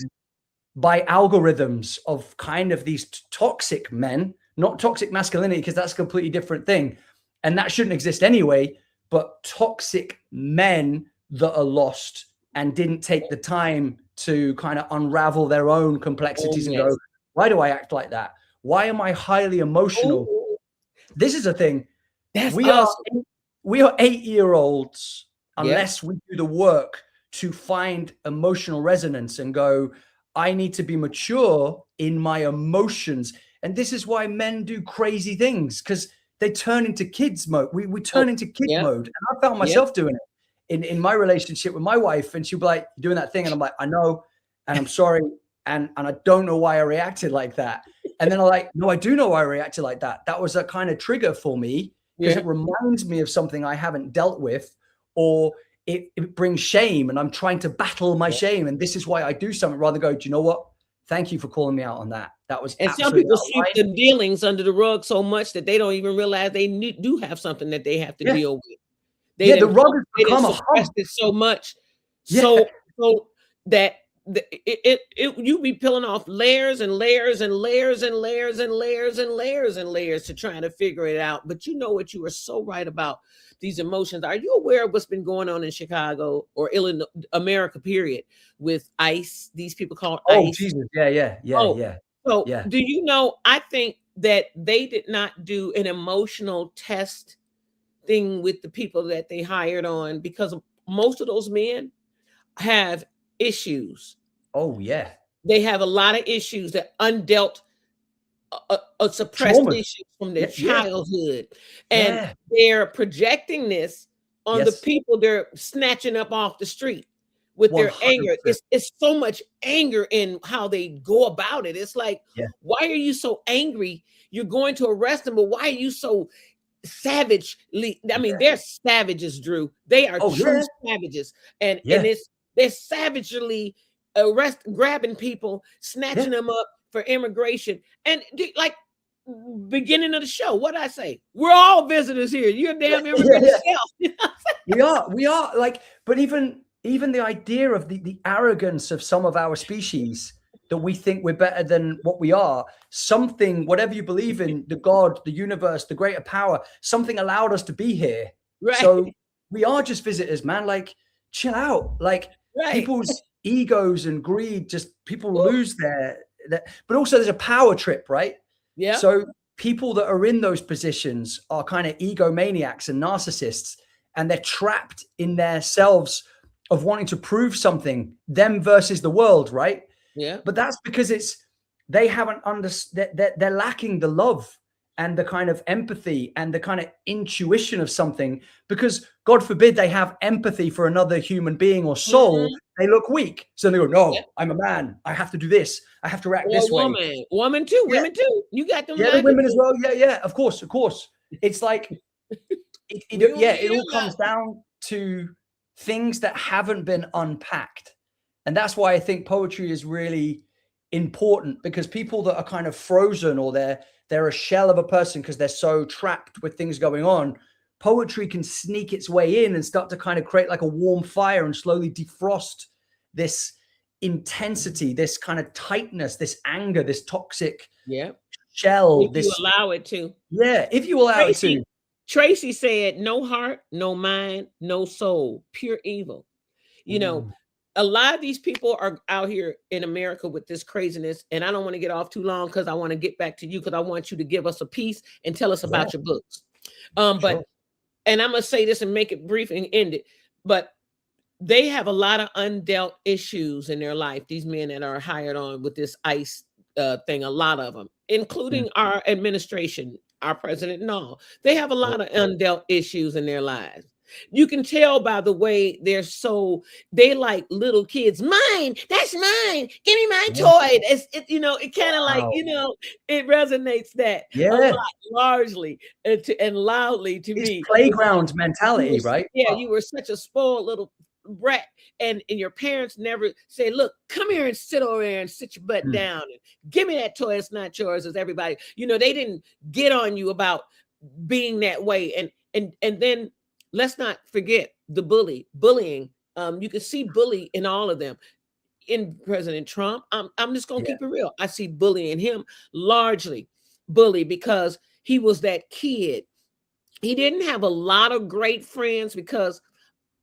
by algorithms of kind of these toxic men, not toxic masculinity, because that's a completely different thing. And that shouldn't exist anyway, but toxic men that are lost and didn't take the time to kind of unravel their own complexities and go, why do I act like that? Why am I highly emotional? This is a thing. We are 8-year-olds unless we do the work to find emotional resonance and go, I need to be mature in my emotions. And this is why men do crazy things, because they turn into kids mode. We turn into kid mode. And I found myself doing it in my relationship with my wife. And she'll be like, you're doing that thing. And I'm like, I know, and I'm sorry. And I don't know why I reacted like that. And then I'm like, no, I do know why I reacted like that. That was a kind of trigger for me, because it reminds me of something I haven't dealt with, or it brings shame, and I'm trying to battle my shame. And this is why I do something, rather than go, do you know what? Thank you for calling me out on that. That was, and some people sweep the dealings under the rug so much that they don't even realize they do have something that they have to deal with. The rug has become a hump. It so much, so that you be peeling off layers and layers and layers and layers and layers and layers and layers to trying to figure it out. But you know what? You are so right about these emotions. Are you aware of what's been going on in Chicago or Illinois, America, period, with ICE? These people called ICE. Oh, Jesus. Yeah. So do you know, I think that they did not do an emotional test thing with the people that they hired on, because most of those men have issues. Oh, yeah. They have a lot of issues, that undealt, suppressed issues from their childhood. And they're projecting this on the people they're snatching up off the street with 100%. Their anger. It's so much anger in how they go about it. It's like, why are you so angry? You're going to arrest them, but why are you so savagely? I mean, they're savages, Drew. They are true savages. And they're savagely grabbing people, snatching them up for immigration. And like beginning of the show, what I say? We're all visitors here. You're a damn immigrant yourself. We are like, but even the idea of the arrogance of some of our species, that we think we're better than what we are. Something, whatever you believe in, the God, the universe, the greater power, something allowed us to be here. Right. So we are just visitors, man. Like, chill out. Like, people's egos and greed, just people lose their, but also there's a power trip, right? Yeah. So people that are in those positions are kind of egomaniacs and narcissists, and they're trapped in themselves of wanting to prove something, them versus the world, right? Yeah. But that's because they haven't understood, they're lacking the love and the kind of empathy and the kind of intuition of something, because God forbid they have empathy for another human being or soul, they look weak. So they go, no, I'm a man. I have to do this. I have to act this way. Woman too, women too. You got them. Yeah, the women as well. Yeah, of course. It's like, it all comes down to things that haven't been unpacked. And that's why I think poetry is really important, because people that are kind of frozen, or they're a shell of a person because they're so trapped with things going on, poetry can sneak its way in and start to kind of create like a warm fire and slowly defrost this intensity, this kind of tightness, this anger, this toxic shell. If you allow it to. Yeah, if you allow it to. Tracy said, no heart, no mind, no soul, pure evil. You know, a lot of these people are out here in America with this craziness, and I don't want to get off too long because I want to get back to you, because I want you to give us a piece and tell us about your books. But, and I'm going to say this and make it brief and end it, but they have a lot of undealt issues in their life, these men that are hired on with this ICE thing, a lot of them, including our administration, our president and all. They have a lot of undealt issues in their lives. You can tell by the way they like little kids. Mine, that's mine. Give me my toy. It kind of like, it resonates that a lot, largely and loudly to me. Playground mentality, right? Yeah, you were such a spoiled little brat, and your parents never say, look, come here and sit over there and sit your butt down and give me that toy. It's not yours. It's everybody. They didn't get on you about being that way. And then let's not forget the bullying. You can see bully in all of them. In President Trump, I'm just gonna keep it real. I see bullying him, largely bully, because he was that kid. He didn't have a lot of great friends because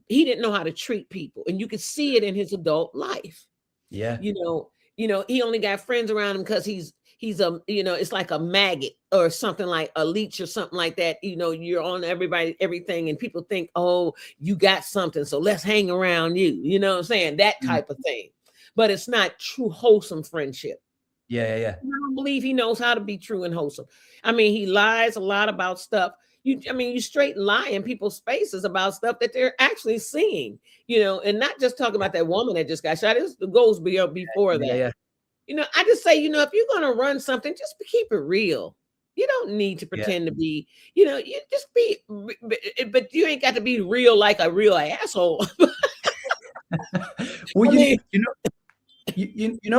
he didn't know how to treat people, and you could see it in his adult life. Yeah, he only got friends around him because he's it's like a maggot or something, like a leech or something like that. You're on everything, and people think, oh, you got something, so let's hang around you. You know what I'm saying? That type of thing. But it's not true, wholesome friendship. Yeah. I don't believe he knows how to be true and wholesome. I mean, he lies a lot about stuff. You straight lie in people's faces about stuff that they're actually seeing, and not just talking about that woman that just got shot. It goes before that. I just say, if you're going to run something, just keep it real. You don't need to pretend to be, you just be, but you ain't got to be real like a real asshole. Well,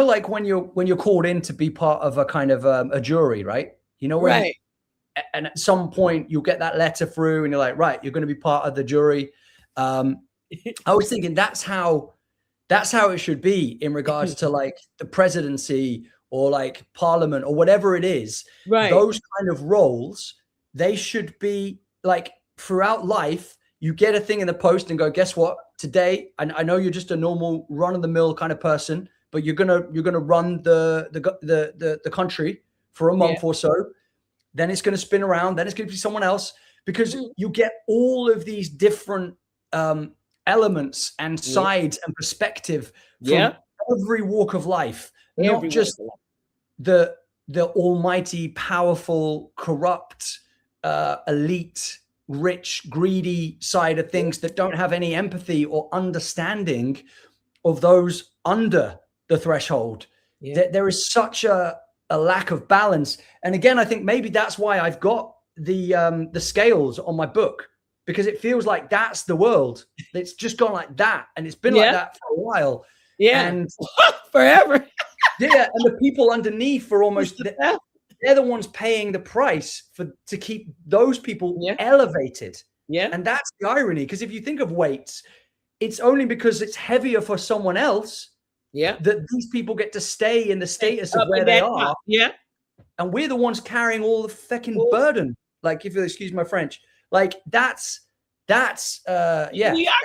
like when you're called in to be part of a kind of a jury, right? Right. And at some point you'll get that letter through and you're like, right, you're going to be part of the jury. I was thinking that's how it should be in regards to like the presidency or like parliament or whatever it is. Right. Those kind of roles, they should be like throughout life. You get a thing in the post and go, guess what? Today, I know you're just a normal run of the mill kind of person, but you're gonna run the country for a month or so. Then it's going to spin around. Then it's going to be someone else, because you get all of these different elements and sides and perspective from every walk of life, not just the almighty, powerful, corrupt, elite, rich, greedy side of things that don't have any empathy or understanding of those under the threshold. There is such a lack of balance. And again, I think maybe that's why I've got the scales on my book, because it feels like that's the world. It's just gone like that. And it's been like that for a while. Yeah. And forever. Yeah. And the people underneath are almost, they're the ones paying the price to keep those people elevated. Yeah. And that's the irony. Because if you think of weights, it's only because it's heavier for someone else that these people get to stay in the status of where they are. Yeah. And we're the ones carrying all the fucking burden. Like, if you'll excuse my French, like that's we are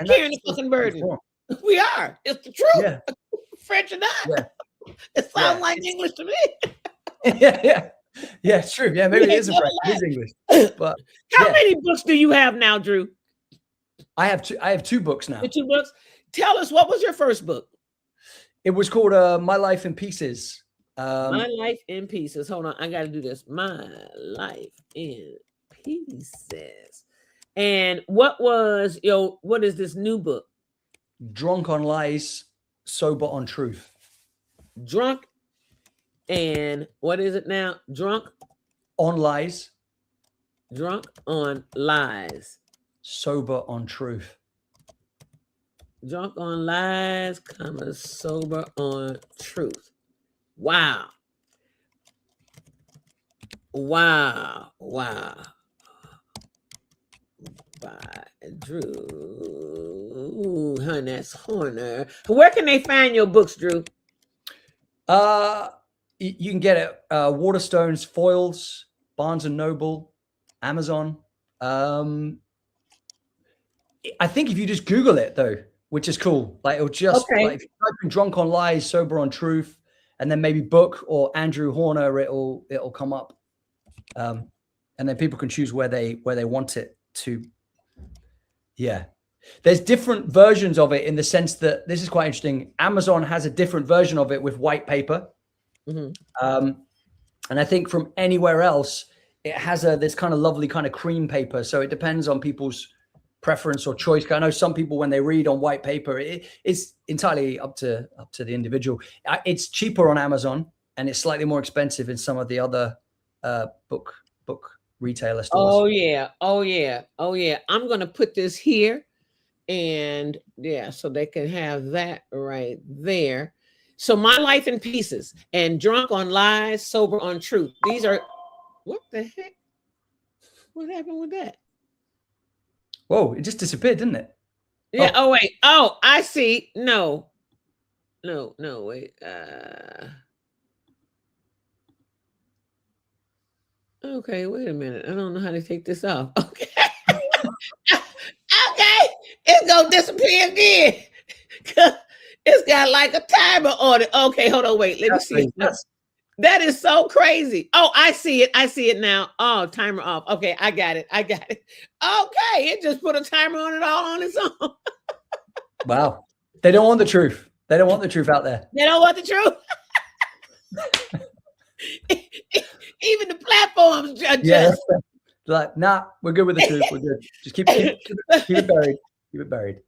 carrying the fucking burden. We are. It's the truth. Yeah. French or not. It sounds like English to me. Yeah. Yeah, it's true. Yeah, maybe it is a French. It is English. But How yeah, many books do you have now, Drew? I have two books now. The 2 books. Tell us, what was your first book? It was called My Life in Pieces. My Life in Pieces. Hold on, I got to do this. My Life in Pieces. And what is this new book? Drunk on Lies, Sober on Truth. Drunk and what is it now? Drunk on Lies. Drunk on Lies. Sober on Truth. Drunk on Lies, sober on truth. Wow. Wow. By Drew Hannes Horner. Where can they find your books, Drew? You can get it Waterstones, Foils, Barnes and Noble, Amazon. I think if you just Google it though, which is cool, like it'll just like if you type in Drunk on Lies, Sober on Truth, and then maybe book or Andrew Horner, it'll come up, and then people can choose where they want it to. Yeah, there's different versions of it in the sense that this is quite interesting. Amazon has a different version of it with white paper, and I think from anywhere else it has this kind of lovely kind of cream paper. So it depends on people's preference or choice. I know some people, when they read on white paper, it's entirely up to the individual. It's cheaper on Amazon and it's slightly more expensive in some of the other book retailer stores. Oh yeah. I'm gonna put this here, and yeah, so they can have that right there. So My Life in Pieces and Drunk on Lies, Sober on Truth. These are, what the heck? What happened with that? Whoa, it just disappeared, didn't it? Yeah. Oh wait. Oh, I see. No, wait. Okay, wait a minute. I don't know how to take this off. Okay. Okay. It's gonna disappear again. It's got like a timer on it. Okay, hold on, wait. Let me see. That is so crazy. Oh, I see it now. Oh, timer off. Okay, I got it. Okay, it just put a timer on it all on its own. Wow. They don't want the truth. They don't want the truth out there. They don't want the truth. Even the platforms just. Yeah, like, nah, we're good with the truth. We're good. Just keep it buried. Keep it buried.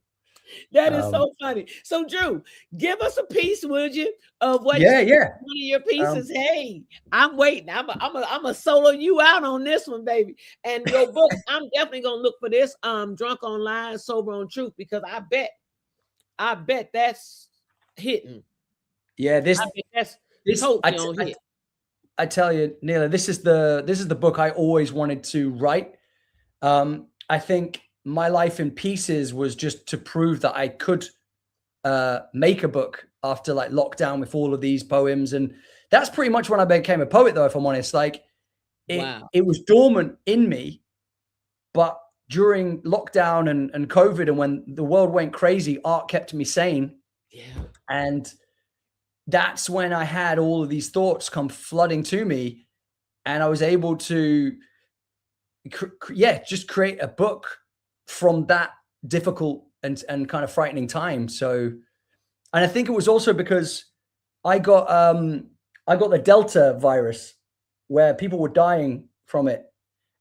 That is so funny. So, Drew, give us a piece, would you, of what? Yeah. One of your pieces. Hey, I'm waiting. I'm a solo you out on this one, baby. And your book, I'm definitely gonna look for this. Drunk on Lies, Sober on Truth, because I bet that's hitting. Yeah, this totally on hit. I tell you, Neela, this is the book I always wanted to write. I think My Life in Pieces was just to prove that I could make a book after like lockdown with all of these poems. And that's pretty much when I became a poet, though, if I'm honest. Like it was dormant in me, but during lockdown and COVID and when the world went crazy, art kept me sane. Yeah. And that's when I had all of these thoughts come flooding to me, and I was able to just create a book from that difficult and kind of frightening time. So, and I think it was also because I got the Delta virus where people were dying from it.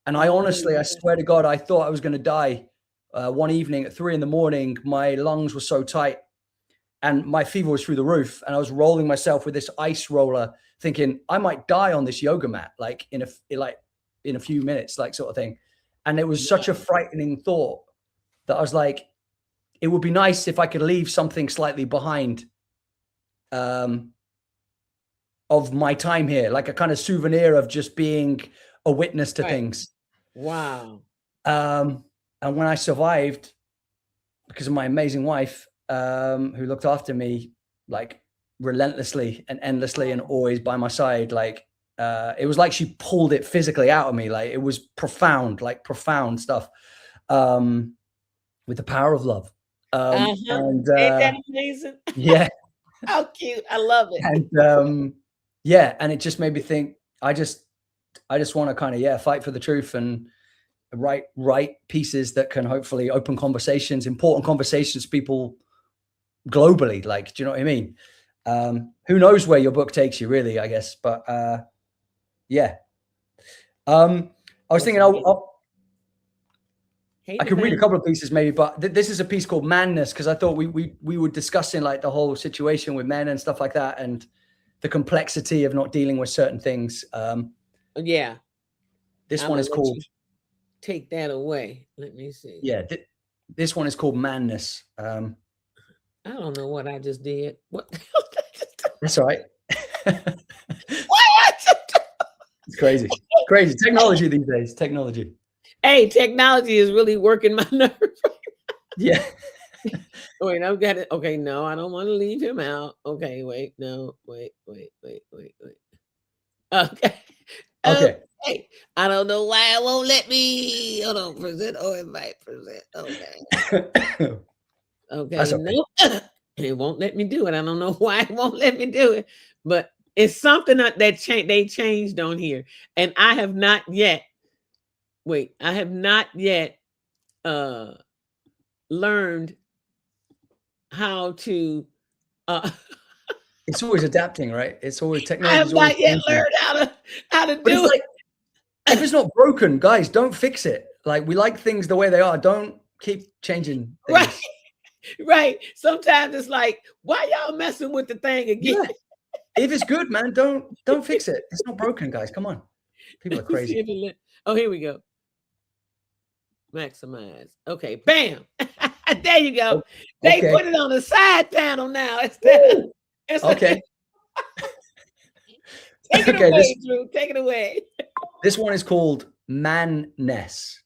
And I honestly, I swear to God, I thought I was going to die one evening at 3 a.m. My lungs were so tight and my fever was through the roof. And I was rolling myself with this ice roller thinking I might die on this yoga mat, like in a few minutes, like sort of thing. And it was such a frightening thought that I was like, it would be nice if I could leave something slightly behind of my time here, like a kind of souvenir of just being a witness to things. Wow. And when I survived, because of my amazing wife, who looked after me like relentlessly and endlessly and always by my side, like it was like she pulled it physically out of me. Like it was profound stuff with the power of love. And ain't that amazing? Yeah. How cute. I love it. And and it just made me think, I just I just want to kind of, fight for the truth and write pieces that can hopefully open conversations, important conversations, people globally. Like, do you know what I mean? Who knows where your book takes you, really, I guess. But yeah. I was thinking I could read a couple of pieces maybe, but this is a piece called Manness, because I thought we were discussing like the whole situation with men and stuff like that, and the complexity of not dealing with certain things. Yeah. This one is called. Take that away. Let me see. Yeah, this one is called Manness. I don't know what I just did. What? That's all right. What? It's crazy. Crazy. Technology these days. Technology. Hey, technology is really working my nerves. Yeah. Wait, I've got it. Okay, no, I don't want to leave him out. Okay, wait, no, wait. Okay. Okay. Okay. I don't know why it won't let me. Hold on, present or invite present. Okay. Okay, no, it won't let me do it. I don't know why it won't let me do it, but it's something that they changed on here, and I have not yet. Wait, I have not yet learned how to. It's always adapting, right? It's always technology. I have not yet learned how to do it. Like, if it's not broken, guys, don't fix it. Like, we like things the way they are. Don't keep changing things. Right. Right. Sometimes it's like, why y'all messing with the thing again? Yeah. If it's good, man, don't fix it. It's not broken, guys. Come on. People are crazy. Oh, here we go. Maximize. Okay, bam. There you go. They put it on the side panel now. Okay. Take it away, Drew. Take it away. This one is called Manness.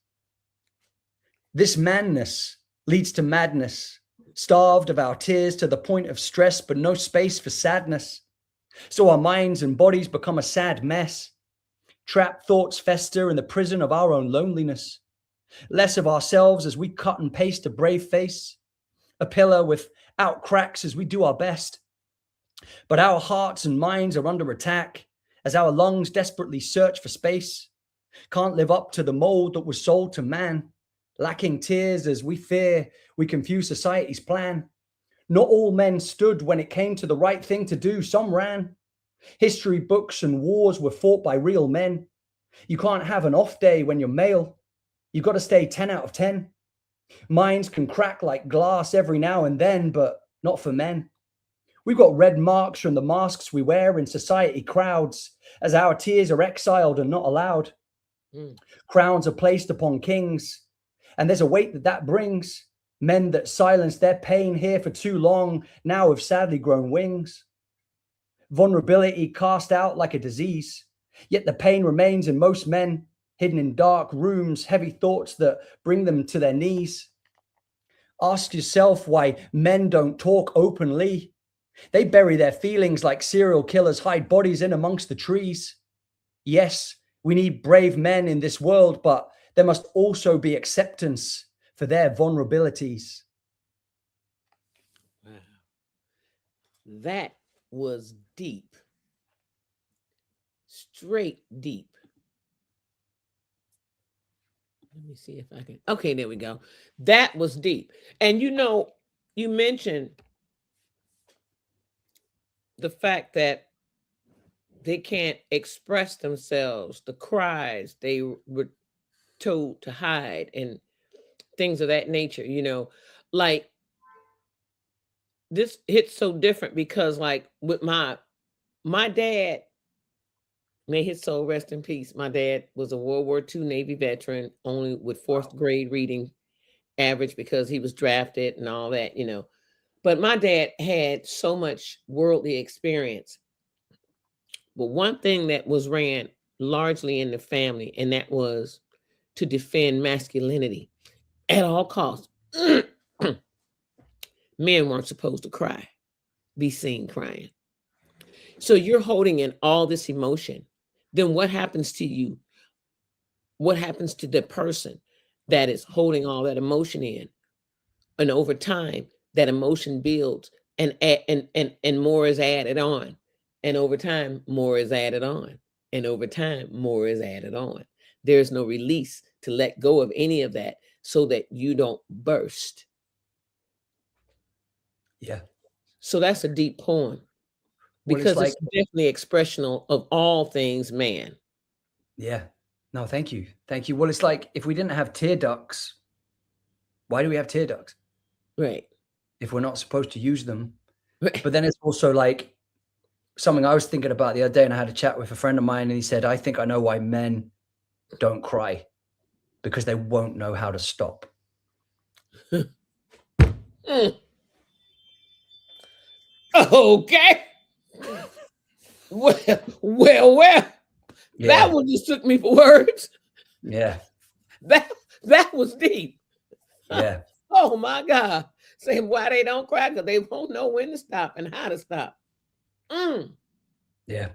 This manness leads to madness, starved of our tears to the point of stress, but no space for sadness. So our minds and bodies become a sad mess. Trapped thoughts fester in the prison of our own loneliness. Less of ourselves as we cut and paste a brave face. A pillar without cracks as we do our best. But our hearts and minds are under attack as our lungs desperately search for space. Can't live up to the mold that was sold to man. Lacking tears as we fear we confuse society's plan. Not all men stood when it came to the right thing to do. Some ran. History books and wars were fought by real men. You can't have an off day when you're male. You've got to stay 10 out of 10. Minds can crack like glass every now and then, but not for men. We've got red marks from the masks we wear in society crowds as our tears are exiled and not allowed. Crowns are placed upon kings, and there's a weight that brings. Men that silenced their pain here for too long now have sadly grown wings. Vulnerability cast out like a disease, yet the pain remains in most men, hidden in dark rooms, heavy thoughts that bring them to their knees. Ask yourself why men don't talk openly. They bury their feelings like serial killers hide bodies in amongst the trees. Yes, we need brave men in this world, but there must also be acceptance for their vulnerabilities. Wow. That was deep. Straight deep. Let me see if I can. Okay, there we go. That was deep. And you know, you mentioned the fact that they can't express themselves, the cries they were told to hide and things of that nature, you know, like this hits so different because like with my dad, may his soul rest in peace. My dad was a World War II Navy veteran, only with fourth grade reading average because he was drafted and all that, you know. But my dad had so much worldly experience. But one thing that was ran largely in the family, and that was to defend masculinity at all costs. Men weren't supposed to cry, be seen crying. So you're holding in all this emotion. Then what happens to you? What happens to the person that is holding all that emotion in? And over time, that emotion builds and more is added on. And over time, more is added on. And over time, more is added on. There's no release to let go of any of that so that you don't burst. Yeah. So that's a deep poem Well, because like, it's definitely expressional of all things man. yeah. No, thank you. Thank you. Well, it's like if we didn't have tear ducts, why do we have tear ducts? Right. If we're not supposed to use them. Right. But then it's also like something I was thinking about the other day, and I had a chat with a friend of mine, and he said, I think I know why men don't cry, because they won't know how to stop. Mm. Okay. Well. Yeah. That one just took me for words. Yeah. That was deep. Yeah. Oh my God. Saying why they don't cry, because they won't know when to stop and how to stop. Yeah.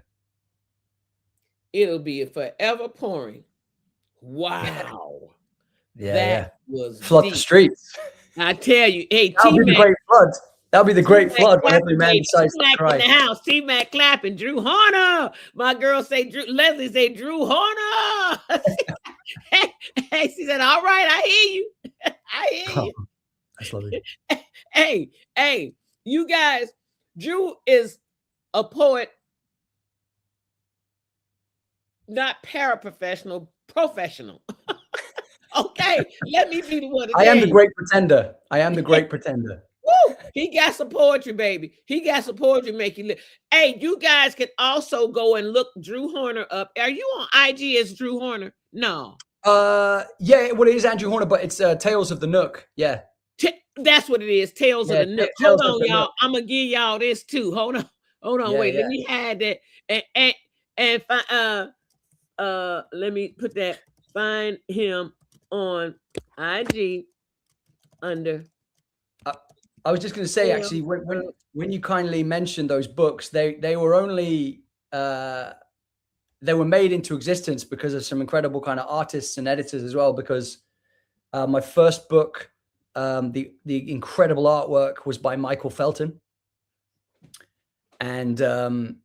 It'll be forever pouring. Wow. Yeah. That was flood deep. the streets. I tell you, hey, That'll be the great flood. That'll be the great flood when every man decides to cry. In the house, T-Mac clapping, Drew Horner. My girl say, Leslie say, Drew Horner. hey, she said, all right, I hear you. I hear you. That's lovely. Hey, you guys, Drew is a poet, not paraprofessional, professional. Okay, let me be the one. I am the great pretender. I am the great pretender. Woo! He got some poetry, baby. He got some poetry making. Hey, you guys can also go and look Drew Horner up. Are you on IG as Drew Horner? No. Yeah, well, it is Andrew Horner, but it's Tales of the Nook. Yeah. That's what it is. Tales of the Nook. Hold on, y'all. I'm gonna give y'all this too. Hold on. Wait. Let me hide that. And let me put that. Find him on IG under. I was just going to say, actually, when you kindly mentioned those books, they were only they were made into existence because of some incredible kind of artists and editors as well. Because my first book, the incredible artwork was by Michael Felton, and the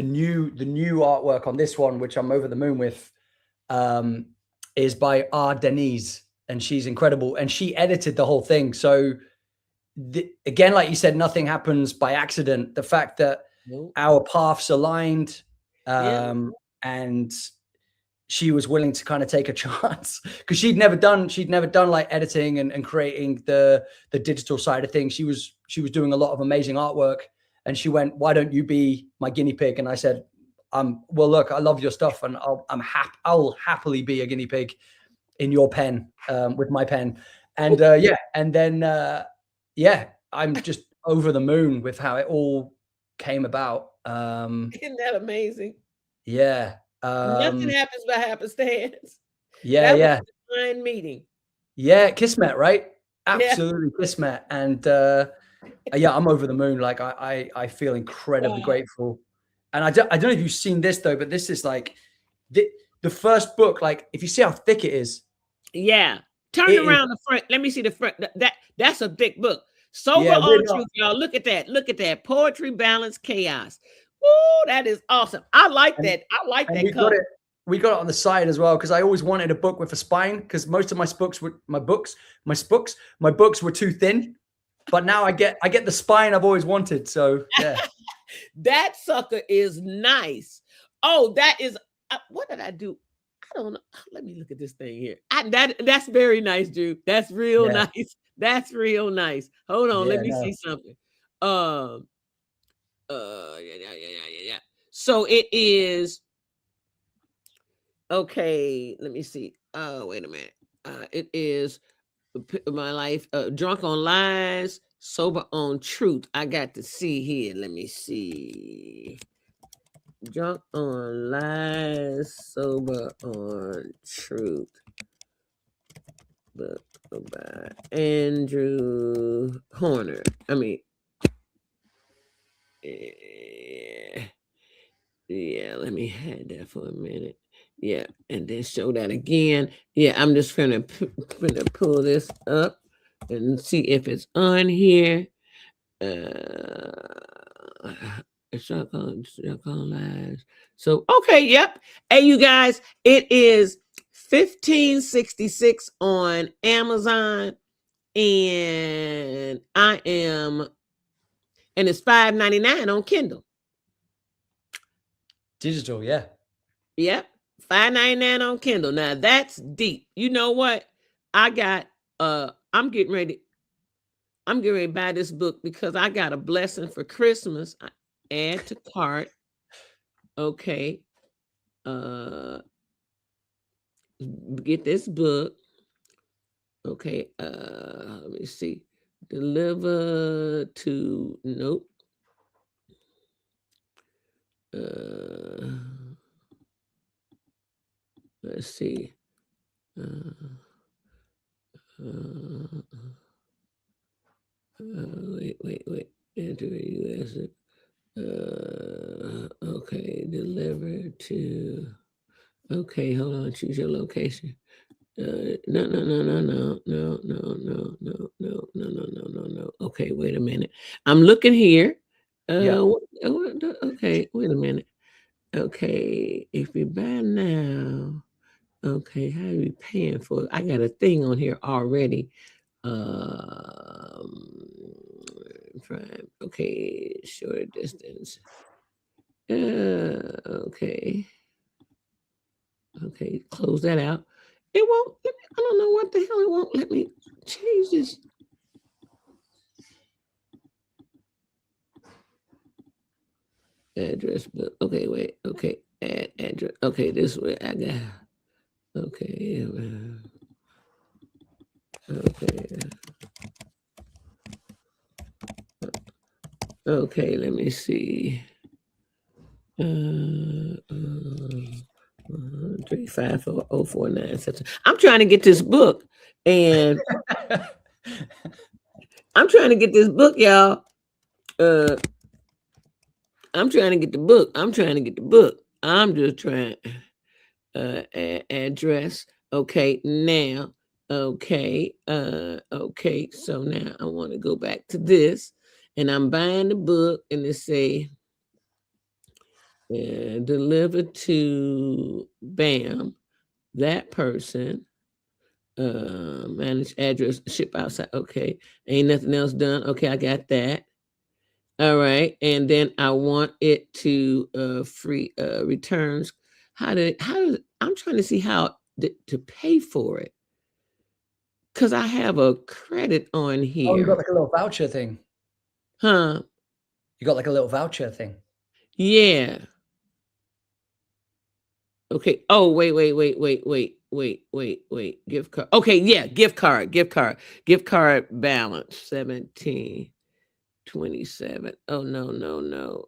new artwork on this one, which I'm over the moon with, is by R. Denise, and she's incredible, and she edited the whole thing. So again, like you said, nothing happens by accident. The fact that our paths aligned, and she was willing to kind of take a chance, because she'd never done like editing and creating the digital side of things. She was doing a lot of amazing artwork, and she went, "Why don't you be my guinea pig?" And I said, well, look, I love your stuff, and I'll happily be a guinea pig in your pen, with my pen. And and then I'm just over the moon with how it all came about. Isn't that amazing? Yeah. Nothing happens by happenstance. Yeah. That was a divine meeting. Yeah, Kismet, right? Absolutely, Kismet. And I'm over the moon. Like I feel incredibly grateful. And I don't know if you've seen this though, but this is like the first book. Like, if you see how thick it is. Yeah. Turn around the front. Let me see the front. That's a thick book. Sober on Truth, y'all. Look at that. Look at that. Poetry, balance, chaos. Woo, that is awesome. I like that. I like that cover. We got it on the side as well, because I always wanted a book with a spine, because most of my books were too thin. But now I get the spine I've always wanted. So yeah. That sucker is nice. Oh, that is what did I do? I don't know. Let me look at this thing here. That's very nice, Drew. That's real nice. That's real nice. Hold on, let me see something. Yeah. So it is okay. Let me see. Oh, wait a minute. It is my life. Drunk on lies, sober on truth. I got to see here. Let me see. Drunk on lies, sober on truth. Book by Andrew Horner. I mean, yeah, let me hide that for a minute. Yeah, and then show that again. Yeah, I'm just gonna pull this up and see if it's on here. Shotgun lives. So okay, yep. Hey, you guys, it is $15.66 on Amazon, and it's $5.99 on Kindle. Digital, yeah. Yep, $5.99 on Kindle. Now that's deep. You know what? I'm getting ready to buy this book because I got a blessing for Christmas. Add to cart. Okay. Get this book. Okay. Let me see. Deliver to nope. Let's see. Wait. Enter US. Okay, deliver to. Okay, hold on. Choose your location. No. Okay, wait a minute. I'm looking here. Okay, wait a minute. Okay, if you buy now, okay, how are you paying for it? I got a thing on here already. Prime. Okay, short distance. Okay. Okay, close that out. It won't let me, I don't know what the hell, it won't let me change this. Address, but okay, wait, okay, add address. Okay, this way I got. Okay, okay. Okay, let me see. 3540497. I'm trying to get this book, and I'm trying to get this book, y'all. I'm trying to get the book. I'm just trying address. Okay, now. Okay. Okay. So now I want to go back to this, and I'm buying the book, and it say deliver to BAM, that person. Manage address, ship outside. Okay, ain't nothing else done. Okay, I got that. All right, and then I want it to free returns. How does I'm trying to see how to pay for it, because I have a credit on Oh, you here. got like a little voucher thing. Huh? You got like a little voucher thing. Yeah. Okay. Oh, wait. Gift card. Okay, yeah, gift card. Gift card balance 1727. Oh no.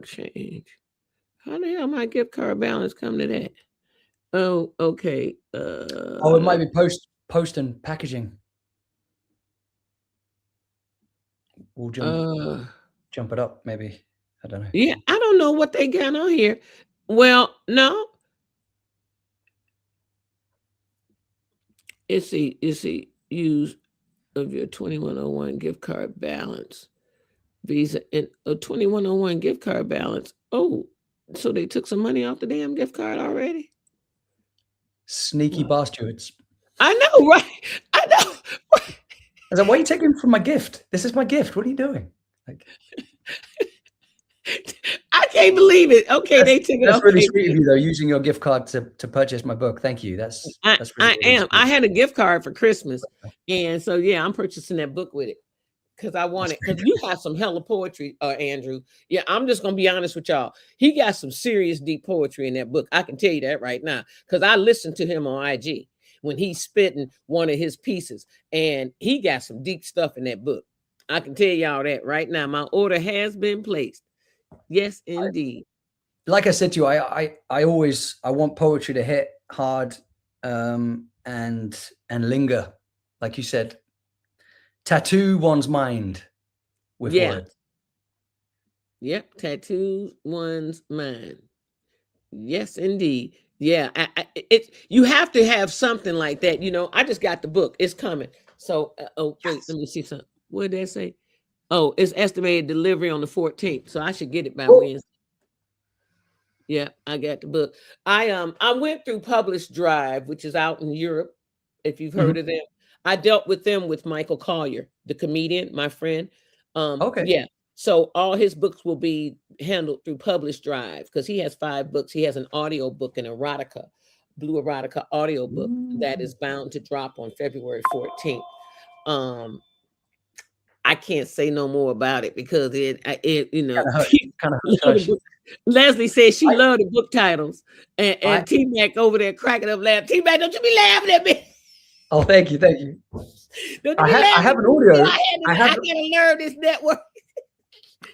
Change. How the hell my gift card balance come to that? Oh, okay. Oh, it might be post and packaging. We'll jump it up, maybe. I don't know. Yeah, I don't know what they got on here. Well, no. It's the use of your 2101 gift card balance. Visa and a 2101 gift card balance. Oh, so they took some money off the damn gift card already? Sneaky bastards. I know, right? I know. I was like, why are you taking from my gift? This is my gift. What are you doing? Like, I can't believe it. Okay, they took it. That's Okay. really sweet of you, though, using your gift card to purchase my book. Thank you. That's I really am. sweet. I had a gift card for Christmas, and so yeah, I'm purchasing that book with it because I want it. Because you have some hella poetry, Andrew. Yeah, I'm just gonna be honest with y'all. He got some serious deep poetry in that book. I can tell you that right now because I listened to him on IG when he's spitting one of his pieces, and he got some deep stuff in that book. I can tell y'all that right now. My order has been placed. Yes, indeed. Like I said to you, I want poetry to hit hard and linger. Like you said, tattoo one's mind with words. Yep, tattoo one's mind. Yes, indeed. Yeah, you have to have something like that. You know, I just got the book. It's coming. So, oh wait, let me see something. What did that say? Oh, it's estimated delivery on the 14th, so I should get it by Woo! Wednesday. Yeah, I got the book. I went through Publish Drive, which is out in Europe, if you've heard Mhm. of them. I dealt with them with Michael Collier, the comedian, my friend. Okay. Yeah. So all his books will be handled through Publish Drive because he has 5 books. He has an audio book, an erotica, blue erotica audio book that Mm. is bound to drop on February 14th. I can't say no more about it because it you know, Kind of hush. Kind of love hush, the hush. book. Leslie said she I, loved the book titles, and I, T Mac over there cracking up laughing. T Mac, don't you be laughing at me? oh, thank you, thank you. Don't you be laughing I at have an me? audio. I gotta learn this network.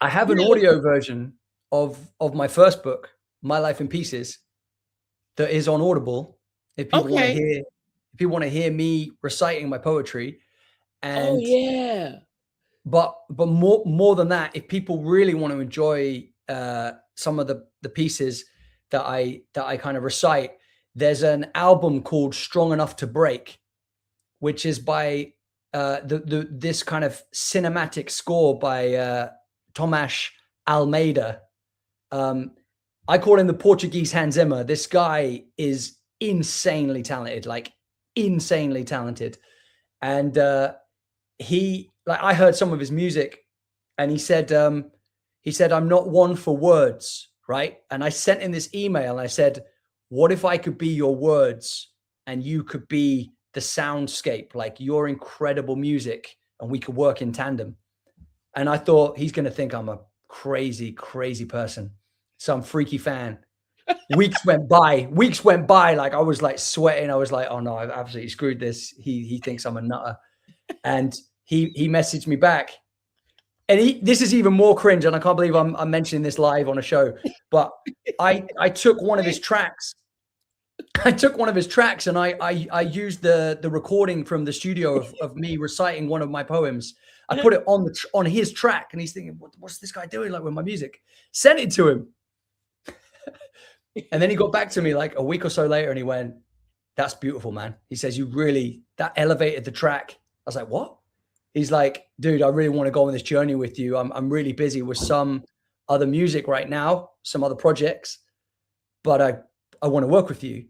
I have an You know, audio version of my first book, My Life in Pieces, that is on Audible. If people want to okay. hear me reciting my poetry, Oh and yeah. but more than that, if people really want to enjoy some of the pieces that I kind of recite, there's an album called Strong Enough to Break, which is by this kind of cinematic score by Tomas Almeida. I call him the Portuguese Hans Zimmer. This guy is insanely talented, like insanely talented. And I heard some of his music, and he said, I'm not one for words, right? And I sent him this email and I said, what if I could be your words and you could be the soundscape, like your incredible music, and we could work in tandem? And I thought he's going to think I'm a crazy, crazy person, some freaky fan. Weeks went by. Like I was like sweating. I was like, oh no, I've absolutely screwed this. He thinks I'm a nutter. And he messaged me back. And this is even more cringe. And I can't believe I'm mentioning this live on a show. But I took one of his tracks. And I used the recording from the studio of me reciting one of my poems. I put it on his track, and he's thinking, what's this guy doing like with my music? Sent it to him. And then he got back to me like a week or so later, and he went, that's beautiful, man. He says, that elevated the track. I was like, what? He's like, dude, I really want to go on this journey with you. I'm really busy with some other music right now, some other projects, but I want to work with you.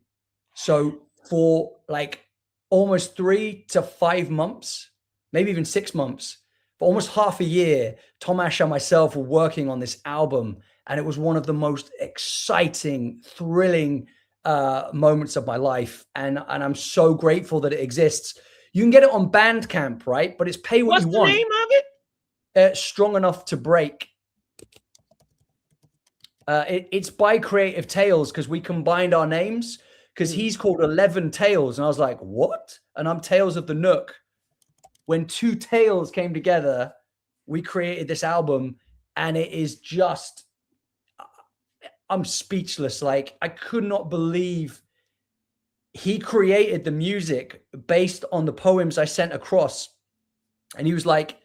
So for like almost 3 to 5 months, maybe even 6 months, for almost half a year, Tomas and myself were working on this album. And it was one of the most exciting, thrilling moments of my life. And I'm so grateful that it exists. You can get it on Bandcamp, right? But it's pay what you want. What's the name of it? Strong Enough to Break. It's by Creative Tales, because we combined our names, because he's called 11 Tales. And I was like, what? And I'm Tales of the Nook. When 2 tales came together, we created this album, and it is just, I'm speechless. Like, I could not believe he created the music based on the poems I sent across. And he was like,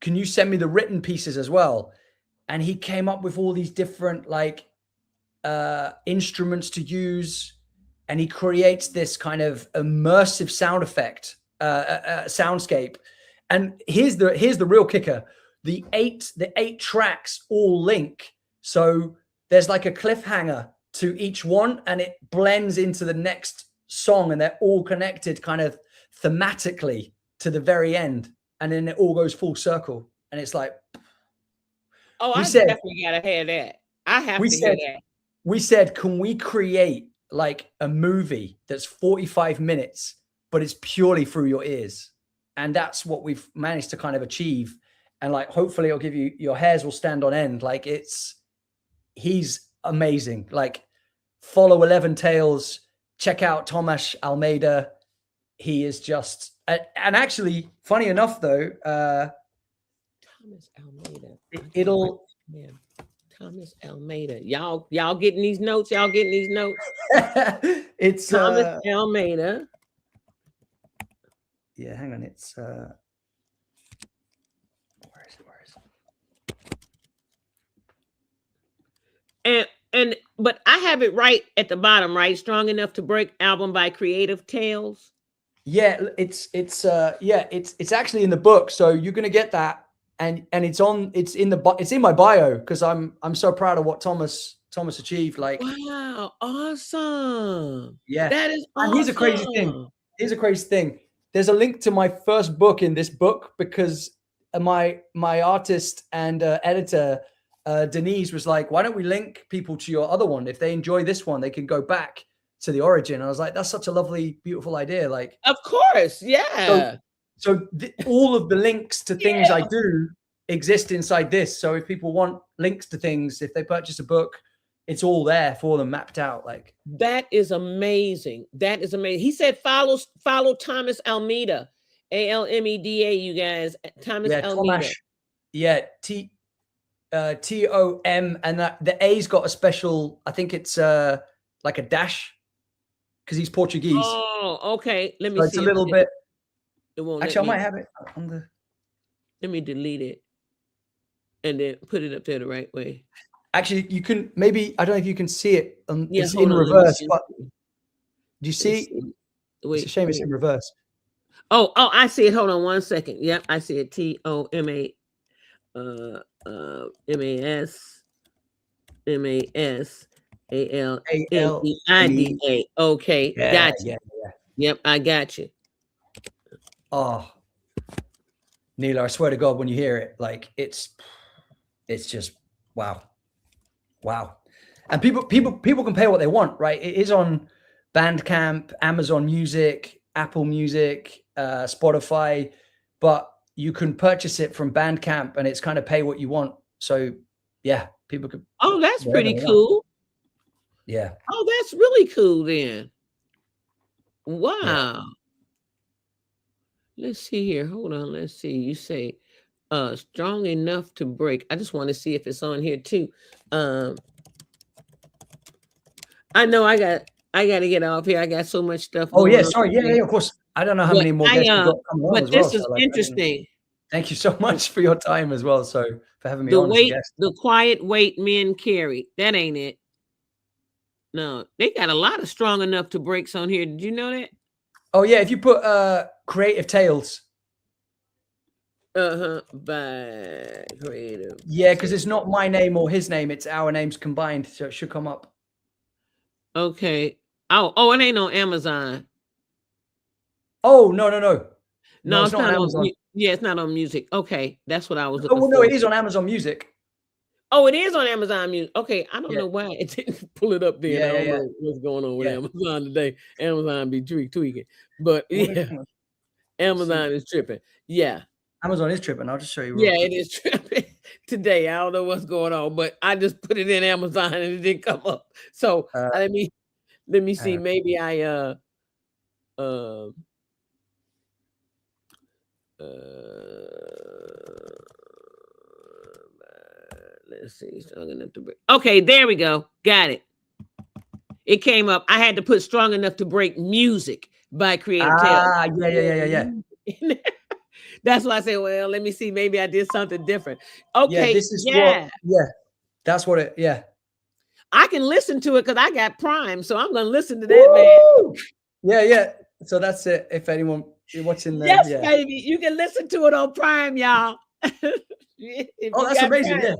can you send me the written pieces as well? And he came up with all these different like instruments to use. And he creates this kind of immersive sound effect, soundscape. And here's the real kicker. The eight tracks all link. So there's like a cliffhanger to each one, and it blends into the next song, and they're all connected kind of thematically to the very end. And then it all goes full circle. And it's like, I definitely gotta have that. I have to hear that. We said, can we create like a movie that's 45 minutes, but it's purely through your ears? And that's what we've managed to kind of achieve. And like, hopefully it'll give you, your hairs will stand on end. Like he's amazing. Like, follow 11 Tales, check out Tomas Almeida. He is just, and actually, funny enough though, Tomas Almeida. Tomas Almeida. Y'all getting these notes? It's Tomas Almeida. Yeah, hang on. It's where is it? But I have it right at the bottom, right? Strong Enough to Break album by Creative Tales. Yeah, it's actually in the book. So you're gonna get that and it's in my bio because I'm so proud of what Thomas achieved. Like, Wow, awesome. yeah. That is And here's a crazy thing. awesome. Here's a crazy thing. There's a link to my first book in this book because my artist and editor Denise was like, "Why don't we link people to your other one? If they enjoy this one, they can go back to the origin." And I was like, "That's such a lovely, beautiful idea." Like, Of course, yeah. so all of the links to things I Yeah. do exist inside this. So if people want links to things, if they purchase a book, it's all there for them, mapped out. Like, That is amazing. That is amazing. He said follow Thomas Almeida, Almeda. You guys, Thomas yeah, Almeida. Tomash, yeah, TOM, and that the A's got a special. I think it's like a dash because he's Portuguese. Oh, okay. Let me So see. it's a little bit. It won't. Actually, I might have it on the. Let me delete it and then put it up there the right way. Actually, you can maybe, I don't know if you can see it. Yeah, it's hold in on, reverse, see. but do you see? Wait, It's a shame it's in reverse. Oh, I see it. Hold on one second. Yep, I see it. TOMA MASALMEIDA. Okay, Yeah, gotcha. yeah. Yep, I got you. Oh, Neela, I swear to God, when you hear it, like it's just wow. And people can pay what they want, right? It is on Bandcamp, Amazon Music, Apple Music, Spotify, but you can purchase it from Bandcamp, and it's kind of pay what you want. So yeah, people could. Oh, that's pretty cool. Yeah. Oh, that's really cool then. Wow. Yeah. Let's see here. Hold on. Let's see. You say strong enough to break. I just want to see if it's on here too. I know I got to get off here. I got so much stuff. Oh yeah, sorry. Yeah, of course. I don't know how many more guests you've got coming on but as this well, is so, like, interesting. Thank you so much for your time as well. So for having me on as a guest. The quiet weight men carry. That ain't it. No, they got a lot of strong enough to breaks on here. Did you know that? Oh yeah, if you put Creative Tales. By Creative. Yeah, because it's not my name or his name, it's our names combined, so it should come up. Okay. Oh, it ain't on Amazon. Oh, no. No, it's not on Amazon. Yeah, it's not on music. Okay, that's what I was looking for. No, it is on Amazon Music. Oh, it is on Amazon Music. Okay, I don't know why it didn't pull it up there. Yeah, I don't know what's going on with Amazon today. Amazon be tweaking, but Amazon is tripping. Yeah, Amazon is tripping. I'll just show you. Yeah, it is tripping today. I don't know what's going on, but I just put it in Amazon and it didn't come up. So let me see. Maybe I let's see, strong enough to break. Okay, there we go. Got it. It came up. I had to put strong enough to break music by Creative Tales. Yeah. That's why I said, well, let me see. Maybe I did something different. Okay. Yeah, this is that's what it. Yeah. I can listen to it because I got Prime, so I'm gonna listen to that, man. Yeah. So that's it. If anyone what's in there, yes, baby, you can listen to it on Prime, y'all. That's amazing. Prime,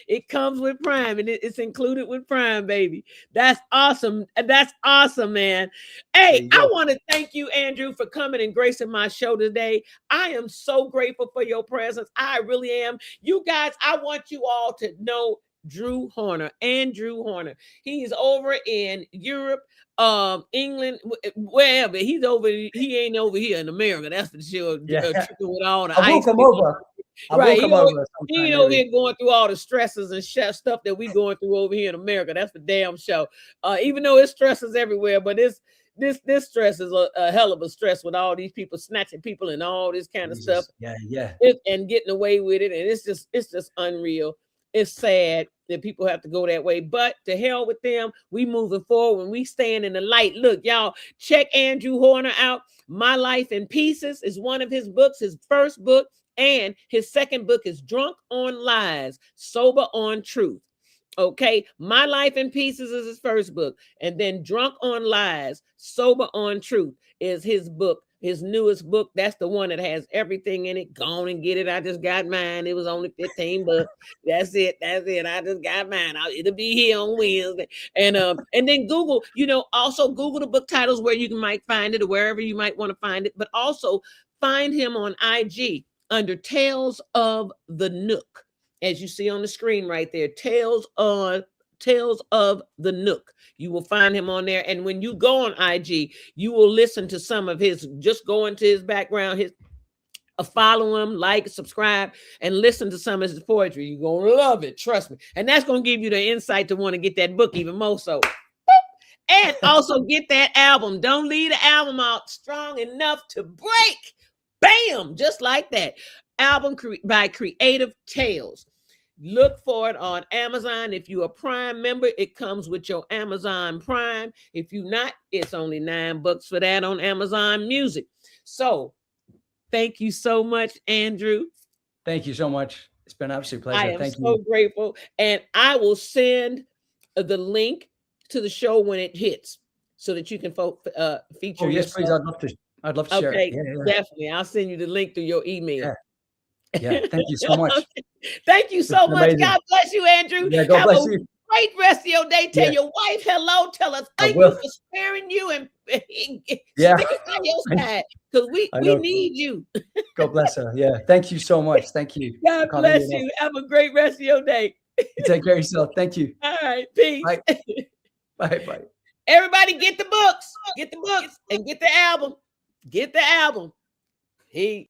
it comes with Prime, and it's included with Prime, baby. That's awesome. That's awesome, man. Hey, I want to thank you, Andrew, for coming and gracing my show today. I am so grateful for your presence. I really am. You guys, I want you all to know Andrew Horner. He's over in Europe, England, wherever. He ain't over here in America. That's for sure. With all the I will come over. Right, he ain't over here going through all the stresses and stuff that we going through over here in America. That's for damn sure. Even though it's stresses everywhere, but this stress is a hell of a stress with all these people snatching people and all this kind of stuff. Yeah. And getting away with it, and it's just unreal. It's sad that people have to go that way, but to hell with them. We moving forward when we stand in the light. Look, y'all, check Andrew Horner out. My Life in Pieces is one of his books, his first book. And his second book is Drunk on Lies, Sober on Truth. Okay, My Life in Pieces is his first book. And then Drunk on Lies, Sober on Truth is his book, his newest book. That's the one that has everything in it. Go on and get it. I just got mine. It was only 15 bucks. That's it. That's it. I just got mine. It'll be here on Wednesday. And then Google, also Google the book titles where you might find it or wherever you might want to find it. But also find him on IG under Tales of the Nook. As you see on the screen right there, Tales of the Nook. You will find him on there. And when you go on IG, you will listen to some of his, just go into his background, follow him, like, subscribe, and listen to some of his poetry. You're going to love it. Trust me. And that's going to give you the insight to want to get that book even more so. And also get that album. Don't leave the album out strong enough to break. Bam! Just like that. Album by Creative Tales. Look for it on Amazon. If you're a Prime member, it comes with your Amazon Prime. If you're not, it's only $9 for that on Amazon Music. So thank you so much, Andrew. Thank you so much. It's been an absolute pleasure. Thank you. I am so grateful. And I will send the link to the show when it hits so that you can feature. Oh, yes, please. I'd love to share it. Yeah. Definitely. I'll send you the link through your email. Yeah. Thank you so much. Thank you so much. God bless you, Andrew. Yeah, God bless you. Great rest of your day. Tell your wife hello. Tell her thank you for sparing you and sticking on your side because we need you. God bless her. Yeah. Thank you so much. Thank you. God bless you. Have a great rest of your day. Take care of yourself. Thank you. All right. Peace. Bye. Bye. Everybody get the books. Get the books and get the album. Get the album. Peace.